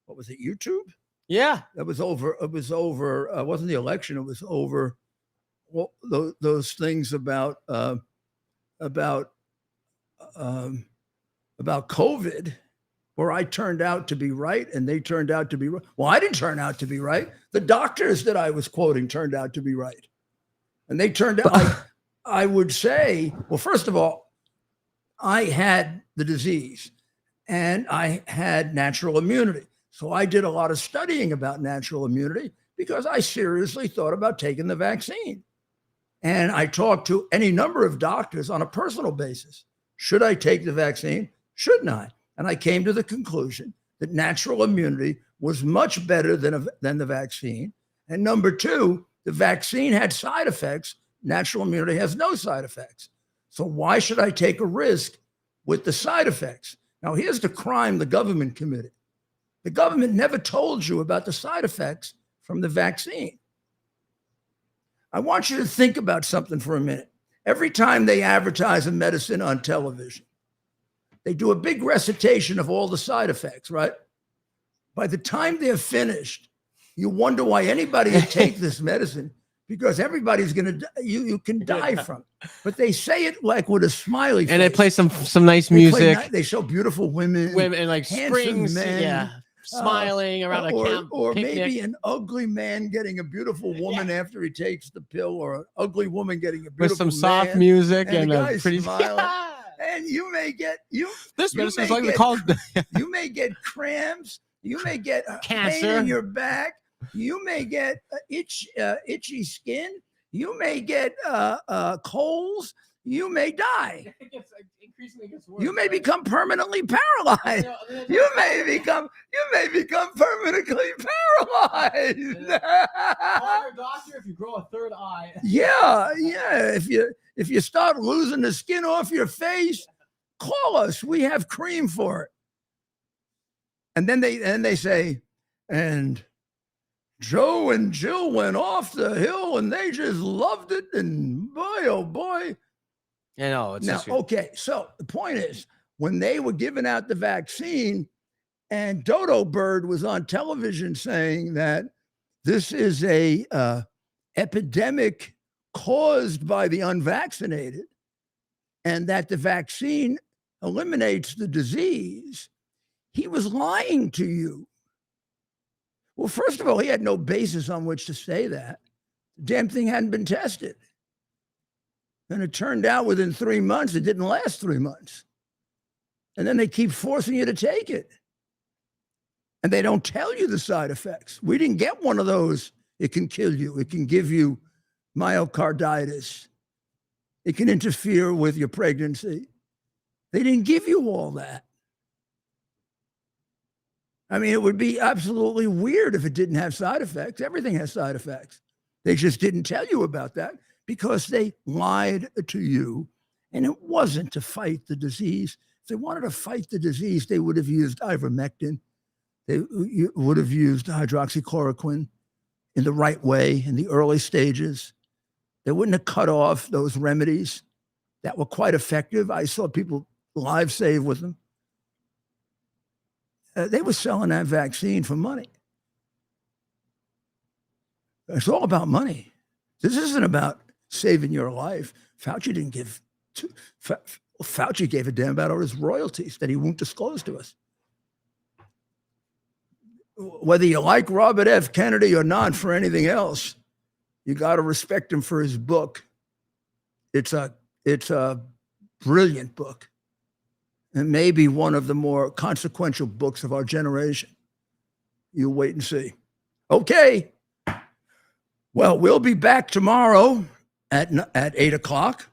what was it, YouTube? Yeah. It was over. It wasn't the election. It was over those things about COVID, where I turned out to be right and they turned out to be right. Well, I didn't turn out to be right. The doctors that I was quoting turned out to be right. And they turned out, I would say, well, first of all, I had the disease and I had natural immunity. So I did a lot of studying about natural immunity because I seriously thought about taking the vaccine. And I talked to any number of doctors on a personal basis. Should I take the vaccine? Shouldn't I? And I came to the conclusion that natural immunity was much better than the vaccine. And number 2, the vaccine had side effects. Natural immunity has no side effects. So why should I take a risk with the side effects? Now, here's the crime the government committed. The government never told you about the side effects from the vaccine. I want you to think about something for a minute. Every time they advertise a medicine on television, they do a big recitation of all the side effects, right? By the time they're finished, you wonder why anybody would take this medicine. because everybody's going to, you can die from it. But they say it like with a smiley face. And they play some nice They play music. they show beautiful women And like handsome springs, men, yeah, smiling around a camp or picnic. maybe an ugly man getting a beautiful woman after he takes the pill, or an ugly woman getting a beautiful with some soft man, music and and the a guy's pretty smiling. And you may get This you medicine's may like get- called you may get cramps, you may get pain Cancer. in your back, you may get itchy skin, you may get colds, you may die. You may become permanently paralyzed. You may become permanently paralyzed. doctor if you grow a third eye. Yeah. If you start losing the skin off your face, call us. We have cream for it. And then they say, and Joe and Jill went off the hill and they just loved it. And boy, oh boy. You know, it's Now, just, okay. So the point is, when they were giving out the vaccine, and Dodo Bird was on television saying that this is a epidemic caused by the unvaccinated, and that the vaccine eliminates the disease, he was lying to you. Well, first of all, he had no basis on which to say that. The damn thing hadn't been tested. And it turned out within 3 months, it didn't last 3 months. And then they keep forcing you to take it. And they don't tell you the side effects. We didn't get one of those. It can kill you. It can give you myocarditis. It can interfere with your pregnancy. They didn't give you all that. I mean, it would be absolutely weird if it didn't have side effects. Everything has side effects. They just didn't tell you about that because they lied to you. And it wasn't to fight the disease. If they wanted to fight the disease, they would have used ivermectin. They would have used hydroxychloroquine in the right way in the early stages. They wouldn't have cut off those remedies that were quite effective. I saw people live save with them. They were selling that vaccine for money. It's all about money. This isn't about saving your life. Fauci didn't give Fauci gave a damn about all his royalties that he won't disclose to us. Whether you like Robert F. Kennedy or not for anything else, you got to respect him for his book. It's a brilliant book, and maybe one of the more consequential books of our generation. You wait and see. Okay. Well, we'll be back tomorrow at 8 o'clock.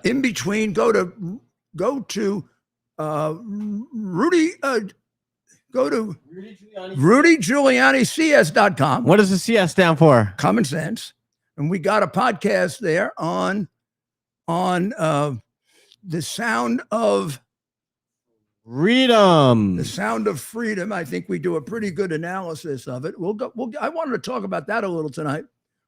In between, go to RudyGiulianiCS.com. what does the CS stand for? Common sense. And we got a podcast there on the sound of Freedom. The Sound of Freedom. I think we do a pretty good analysis of it. I wanted to talk about that a little tonight,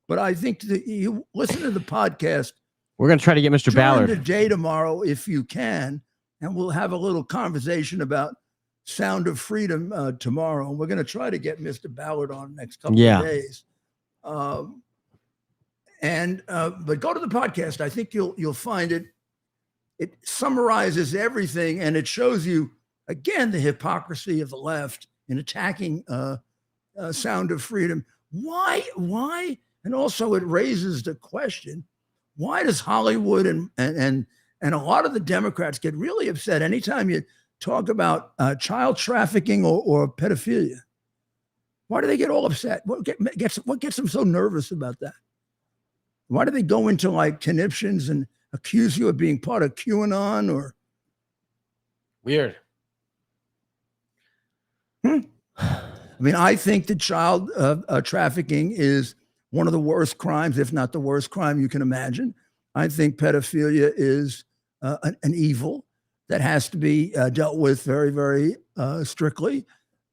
but I think that you listen to the podcast. We're going to try to get Mr. Ballard during the day tomorrow if you can, and we'll have a little conversation about Sound of Freedom tomorrow. And we're going to try to get Mr. Ballard on the next couple of days. But go to the podcast. I think you'll find it. It summarizes everything, and it shows you again the hypocrisy of the left in attacking Sound of Freedom. Why? And also, it raises the question: why does Hollywood and a lot of the Democrats get really upset anytime you talk about child trafficking or pedophilia? Why do they get all upset? What gets them so nervous about that? Why do they go into like conniptions and accuse you of being part of QAnon or weird? I mean, I think that child trafficking is one of the worst crimes, if not the worst crime you can imagine. I think pedophilia is an evil that has to be dealt with very, very strictly.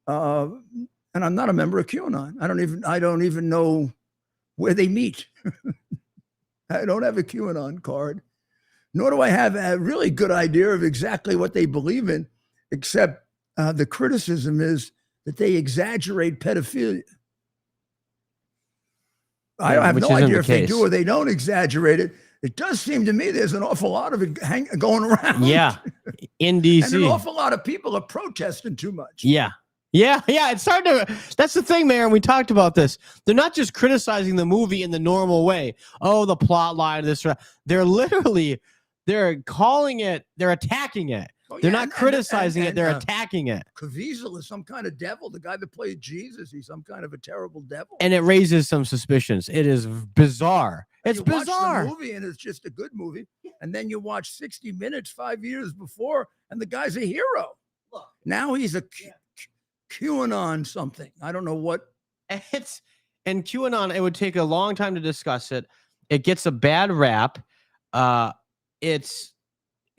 And I'm not a member of QAnon. I don't even know where they meet. I don't have a QAnon card, nor do I have a really good idea of exactly what they believe in, except the criticism is that they exaggerate pedophilia. I have which no isn't idea the if they case. do or they don't exaggerate it. It does seem to me there's an awful lot of it going around. Yeah, in And DC. an awful lot of people are protesting too much. Yeah. It's hard to. That's the thing, Mayor. And we talked about this. They're not just criticizing the movie in the normal way. Oh, the plot line, this. They're calling it. They're attacking it. Oh, They're yeah, not criticizing it. They're and, attacking it. Caviezel is some kind of devil. The guy that played Jesus, he's some kind of a terrible devil. And it raises some suspicions. It is bizarre. It's you watch bizarre. the movie and it's just a good movie. And then you watch 60 Minutes 5 years before, and the guy's a hero. Look. Now he's a QAnon something. I don't know what. And QAnon, it would take a long time to discuss it. It gets a bad rap. It's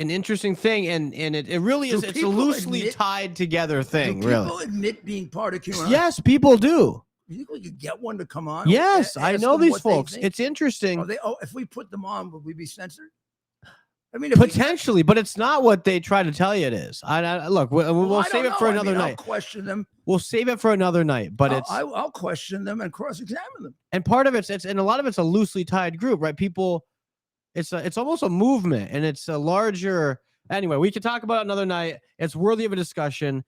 an interesting thing, and it really is. It's a loosely tied together thing. Do people admit being part of QAnon? Yes, people do. You think we could get one to come on? Yes, I know these what they folks. think? It's interesting. If we put them on, would we be censored? I mean, Potentially, but it's not what they try to tell you it is. Look, we'll save it for another night. I'll question them. We'll save it for another night. But I'll question them and cross-examine them. And part of it's and a lot of it's a loosely tied group, right? People, it's almost a movement, and it's a larger. Anyway, we could talk about it another night. It's worthy of a discussion,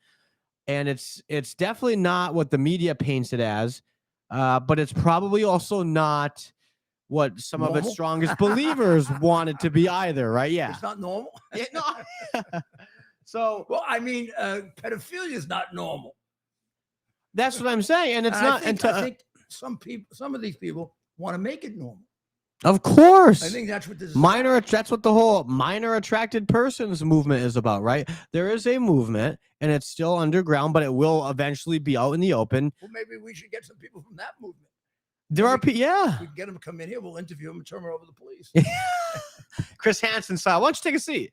and it's definitely not what the media paints it as, but it's probably also not what some of its strongest believers want it to be either, right? Yeah. It's not normal. So, well, I mean, pedophilia is not normal. That's what I'm saying. And it's not. I think some of these people want to make it normal. Of course. I think that's what this is. That's what the whole minor attracted persons movement is about, right? There is a movement, and it's still underground, but it will eventually be out in the open. Well, maybe we should get some people from that movement. There are people, yeah. We can get them to come in here. We'll interview them and turn them over to the police. Chris Hansen style. Why don't you take a seat?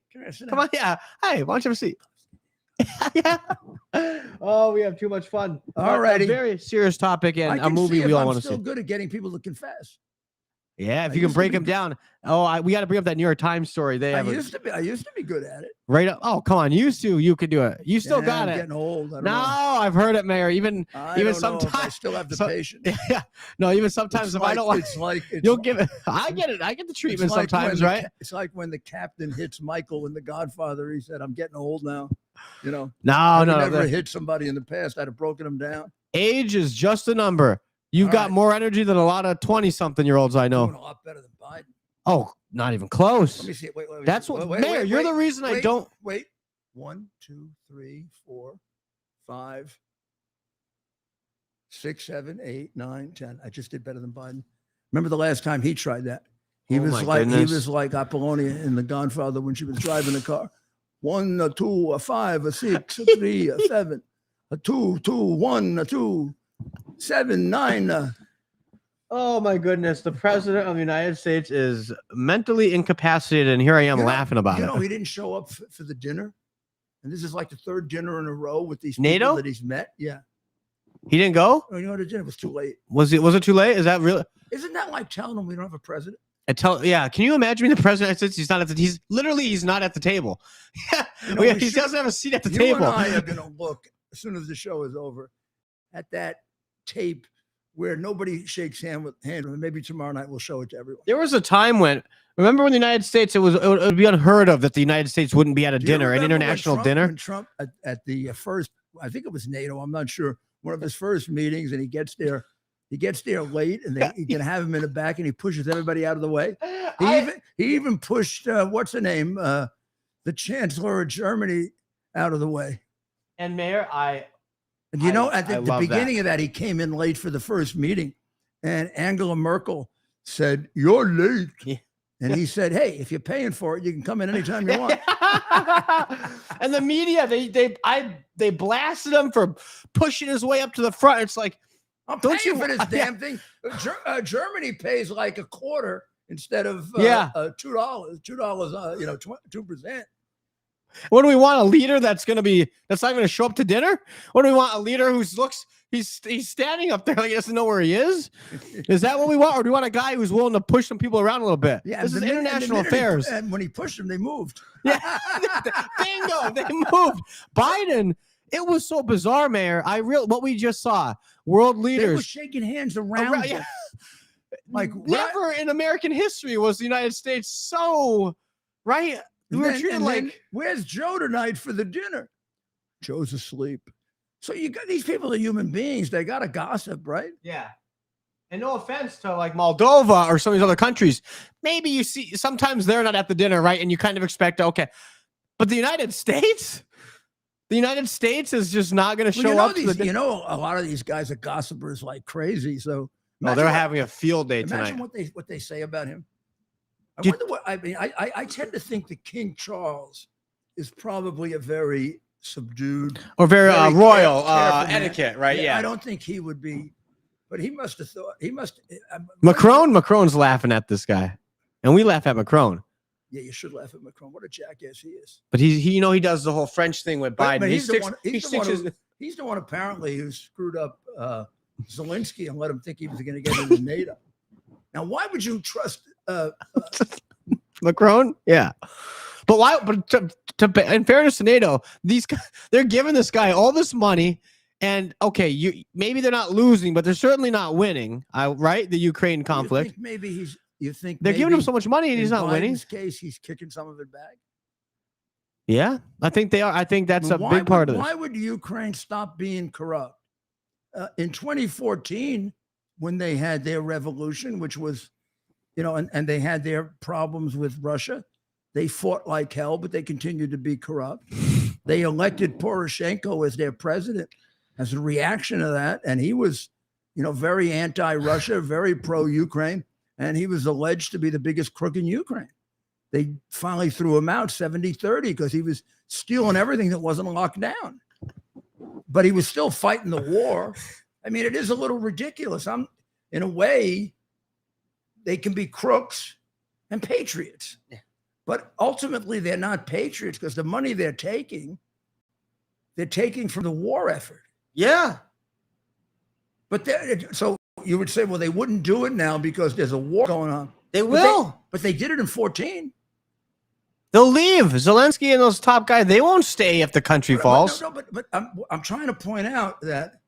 Come on, yeah. Hey, why don't you have a seat? Yeah. Oh, we have too much fun. All righty. Very serious topic and a movie we all want to see. I'm still good at getting people to confess. Yeah, if you can break them down. Oh, we got to bring up that New York Times story. I used to be good at it. Right up. Oh, come on. You could do it. You still got it. I'm getting old. No, I've heard it, Mayor. Even sometimes I still have the patience. Yeah. No, even sometimes if I don't like you'll give it. I get it. I get the treatment sometimes, right? It's like when the captain hits Michael in The Godfather. He said, "I'm getting old now." You know. No. Never hit somebody in the past. I'd have broken him down. Age is just a number. You've got more energy than a lot of 20-something-year-olds I know. Doing a lot better than Biden. Oh, not even close. Let me see it. Wait. That's what, Mayor. You're the reason I don't. Wait. 1, 2, 3, 4, 5, 6, 7, 8, 9, 10. I just did better than Biden. Remember the last time he tried that? He was like Apollonia in The Godfather when she was driving the car. 1, a 2, a 5, a 6, a 3, a 7, a 2, 1, a 2, 7, 9. Oh my goodness! The president of the United States is mentally incapacitated, and here I am laughing about it. He didn't show up for the dinner, and this is like the third dinner in a row with these NATO people that he's met. Yeah, he didn't go. Oh, the dinner was too late. Was it too late? Is that real? Isn't that like telling him we don't have a president? Yeah. Can you imagine the president says he's not at the? He's not at the table. Yeah, he doesn't have a seat at the table. You and I are going to look as soon as the show is over at that tape where nobody shakes hand with him. Maybe tomorrow night we'll show it to everyone. There was a time remember when the United States, it would be unheard of that the United States wouldn't be at a dinner, an international dinner. When Trump at the first, I think it was NATO, I'm not sure, one of his first meetings, and he gets there late, and he can have him in the back, and he pushes everybody out of the way. He even pushed what's the name, the Chancellor of Germany out of the way. And Mayor, and at the beginning of that, he came in late for the first meeting, and Angela Merkel said, "You're late." Yeah. And he said, "Hey, if you're paying for it, you can come in anytime you want." And the media, they blasted him for pushing his way up to the front. It's like, I'm paying for this damn thing. Germany pays like a quarter instead of $2. $2, 2%. What do we want? A leader that's not going to show up to dinner? What do we want? A leader he's standing up there like he doesn't know where he is? Is that what we want? Or do we want a guy who's willing to push some people around a little bit? Yeah, this is international affairs. And when he pushed them, they moved. Yeah, bingo, they moved. Biden, it was so bizarre, Mayor. What we just saw, world leaders. They were shaking hands around. Like when never in American history was the United States so right. We were treated like, where's Joe tonight for the dinner? Joe's asleep. So you got these people are human beings. They got to gossip, right? yeah. And no offense to like Moldova or some of these other countries, maybe you see sometimes they're not at the dinner, right? And you kind of expect, okay, but the United States is just not going to show up to the dinner. You know, a lot of these guys are gossipers like crazy. So Oh, they're having a field day tonight. Imagine what they say about him. I wonder what I mean. I tend to think that King Charles is probably a very subdued Or very royal careful man. etiquette, right? Yeah. I don't think he would be, but he must have thought Macron's laughing at this guy, and we laugh at Macron. Yeah, you should laugh at Macron. What a jackass he is. But he he does the whole French thing with Biden. But he's the one apparently who screwed up Zelensky and let him think he was going to get into NATO. Now, why would you trust Macron? Yeah. But why? But in fairness to NATO, they're giving this guy all this money, and okay, maybe they're not losing, but they're certainly not winning. Right? The Ukraine conflict. You think they're giving him so much money and he's not winning? In Biden's case, he's kicking some of it back. Yeah, I think they are. I think that's a big part of this. Why would Ukraine stop being corrupt? In 2014, when they had their revolution, which was, and they had their problems with Russia, they fought like hell, but they continued to be corrupt. They elected Poroshenko as their president as a reaction to that. And he was, very anti-Russia, very pro-Ukraine. And he was alleged to be the biggest crook in Ukraine. They finally threw him out 70-30 because he was stealing everything that wasn't locked down. But he was still fighting the war. I mean, it is a little ridiculous. In a way, they can be crooks and patriots. Yeah. But ultimately, they're not patriots because the money they're taking from the war effort. Yeah. But so you would say, well, they wouldn't do it now because there's a war going on. They will. But they did it in 2014. They'll leave. Zelensky and those top guys, they won't stay if the country falls. But I'm trying to point out that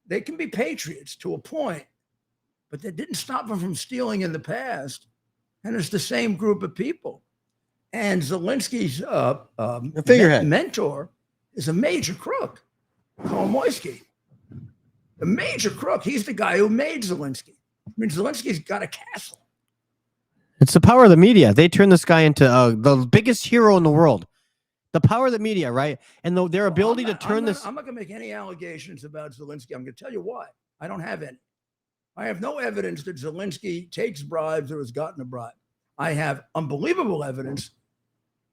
they can be patriots to a point, but that didn't stop them from stealing in the past. And it's the same group of people. And Zelensky's figurehead mentor is a major crook, Kolomoisky. A major crook. He's the guy who made Zelensky. I mean, Zelensky's got a castle. It's the power of the media. They turned this guy into the biggest hero in the world. The power of the media, right? And their ability to turn this. I'm not going to make any allegations about Zelensky. I'm going to tell you why. I don't have any. I have no evidence that Zelensky takes bribes or has gotten a bribe. I have unbelievable evidence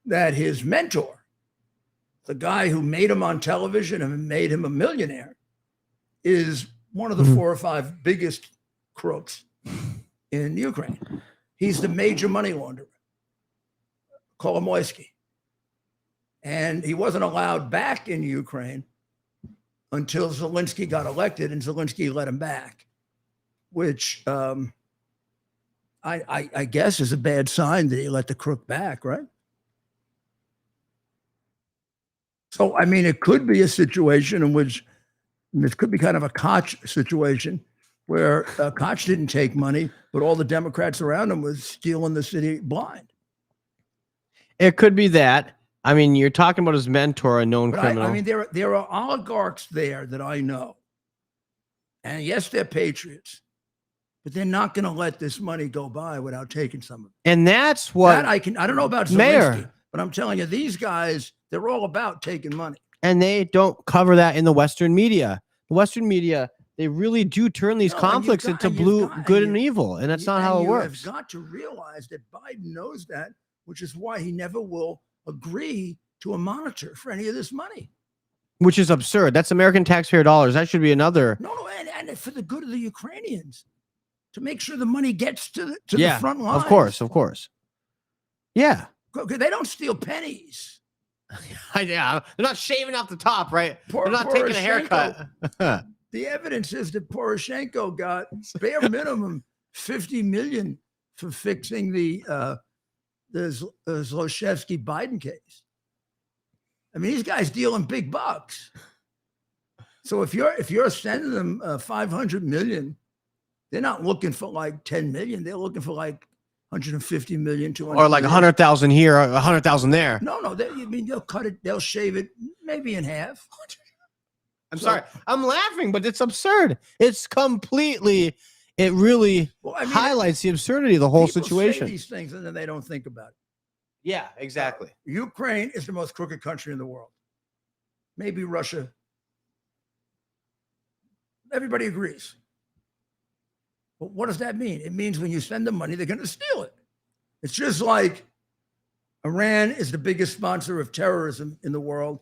that his mentor, the guy who made him on television and made him a millionaire, is one of the 4 or 5 biggest crooks in Ukraine. He's the major money launderer, Kolomoisky. And he wasn't allowed back in Ukraine until Zelensky got elected, and Zelensky let him back, which I guess is a bad sign that he let the crook back, right? So, I mean, it could be a situation in which this could be kind of a Koch situation where Koch didn't take money, but all the Democrats around him was stealing the city blind. It could be that. I mean, you're talking about his mentor, a known criminal. I mean, there are oligarchs there that I know. And yes, they're patriots, but they're not going to let this money go by without taking some of it. And that's what I don't know about Zelensky, but I'm telling you, these guys, they're all about taking money. And they don't cover that in the Western media. The Western media, they really do turn these conflicts into good and evil. And that's not how it works. You've got to realize that Biden knows that, which is why he never will agree to a monitor for any of this money. Which is absurd. That's American taxpayer dollars. That should be another. No, and for the good of the Ukrainians, to make sure the money gets to the front line. Of course. Yeah. They don't steal pennies. Yeah, they're not shaving off the top, right? They're not taking a haircut. The evidence is that Poroshenko got bare minimum $50 million for fixing the Zlochevsky Biden case. I mean, these guys dealing big bucks. So if you're sending them $500 million They're not looking for like 10 million. They're looking for like 150 million, 200 Or like million. 100,000 here, 100,000 there. No, they'll cut it, they'll shave it maybe in half. I'm sorry. I'm laughing, but it's absurd. It's completely, it really highlights the absurdity of the whole People situation. say these things and then they don't think about it. Yeah, exactly. Ukraine is the most crooked country in the world. Maybe Russia. Everybody agrees. But what does that mean? It means when you send them money, they're going to steal it. It's just like Iran is the biggest sponsor of terrorism in the world,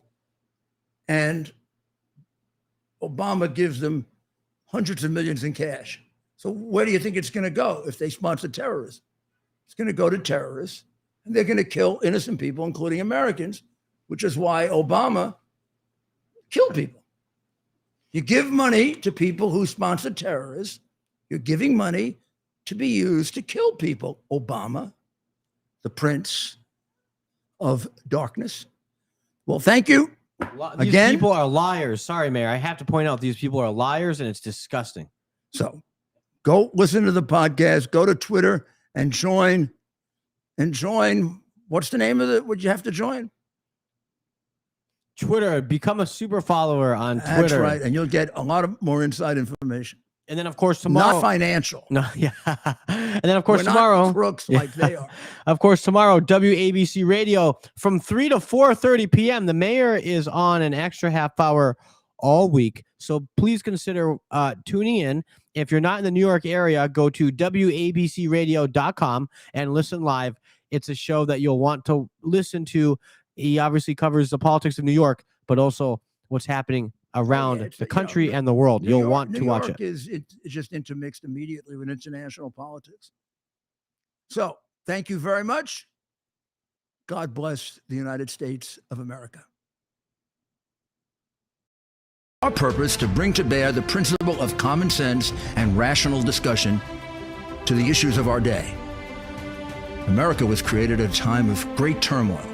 and Obama gives them hundreds of millions in cash. So where do you think it's going to go if they sponsor terrorism? It's going to go to terrorists, and they're going to kill innocent people, including Americans, which is why Obama killed people. You give money to people who sponsor terrorists. You're giving money to be used to kill people. Obama, the prince of darkness. Well, thank you. These Again, people are liars. Sorry, Mayor. I have to point out these people are liars, and it's disgusting. So go listen to the podcast, go to Twitter and join. What's the name of it? Would you have to join? Twitter. Become a super follower on Twitter. That's right. And you'll get a lot of more inside information. And then, of course, tomorrow. Not financial. No, yeah. And then, of course, We're tomorrow. not crooks like they are. Of course, tomorrow, WABC Radio from 3 to 4:30 p.m. The mayor is on an extra half hour all week. So please consider tuning in. If you're not in the New York area, go to WABCradio.com and listen live. It's a show that you'll want to listen to. He obviously covers the politics of New York, but also what's happening around the country and the world. You'll want to watch it. It's just intermixed immediately with international politics. So thank you very much. God bless the United States of America. Our purpose to bring to bear the principle of common sense and rational discussion to the issues of our day. America was created at a time of great turmoil,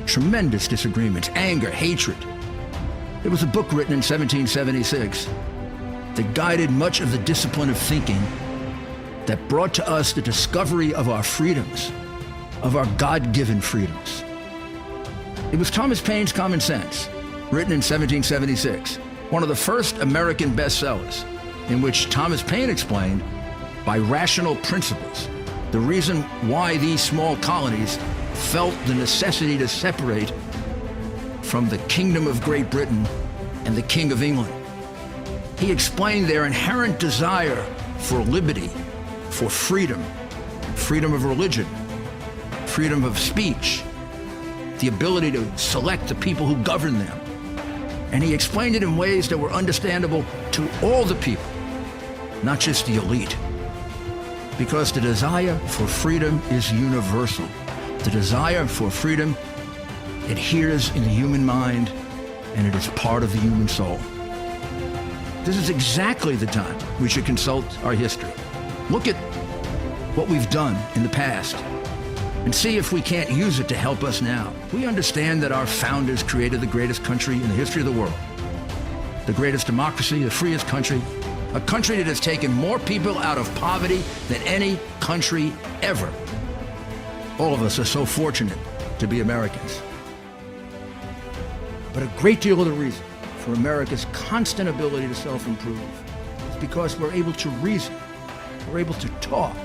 tremendous disagreements, anger, hatred. There was a book written in 1776 that guided much of the discipline of thinking that brought to us the discovery of our freedoms, of our God-given freedoms. It was Thomas Paine's Common Sense, written in 1776, one of the first American bestsellers, in which Thomas Paine explained, by rational principles, the reason why these small colonies felt the necessity to separate from the Kingdom of Great Britain and the King of England. He explained their inherent desire for liberty, for freedom, freedom of religion, freedom of speech, the ability to select the people who govern them. And he explained it in ways that were understandable to all the people, not just the elite. Because the desire for freedom is universal. The desire for freedom adheres in the human mind, and it is part of the human soul. This is exactly the time we should consult our history. Look at what we've done in the past and see if we can't use it to help us now. We understand that our founders created the greatest country in the history of the world, the greatest democracy, the freest country, a country that has taken more people out of poverty than any country ever. All of us are so fortunate to be Americans. But a great deal of the reason for America's constant ability to self-improve is because we're able to reason, we're able to talk,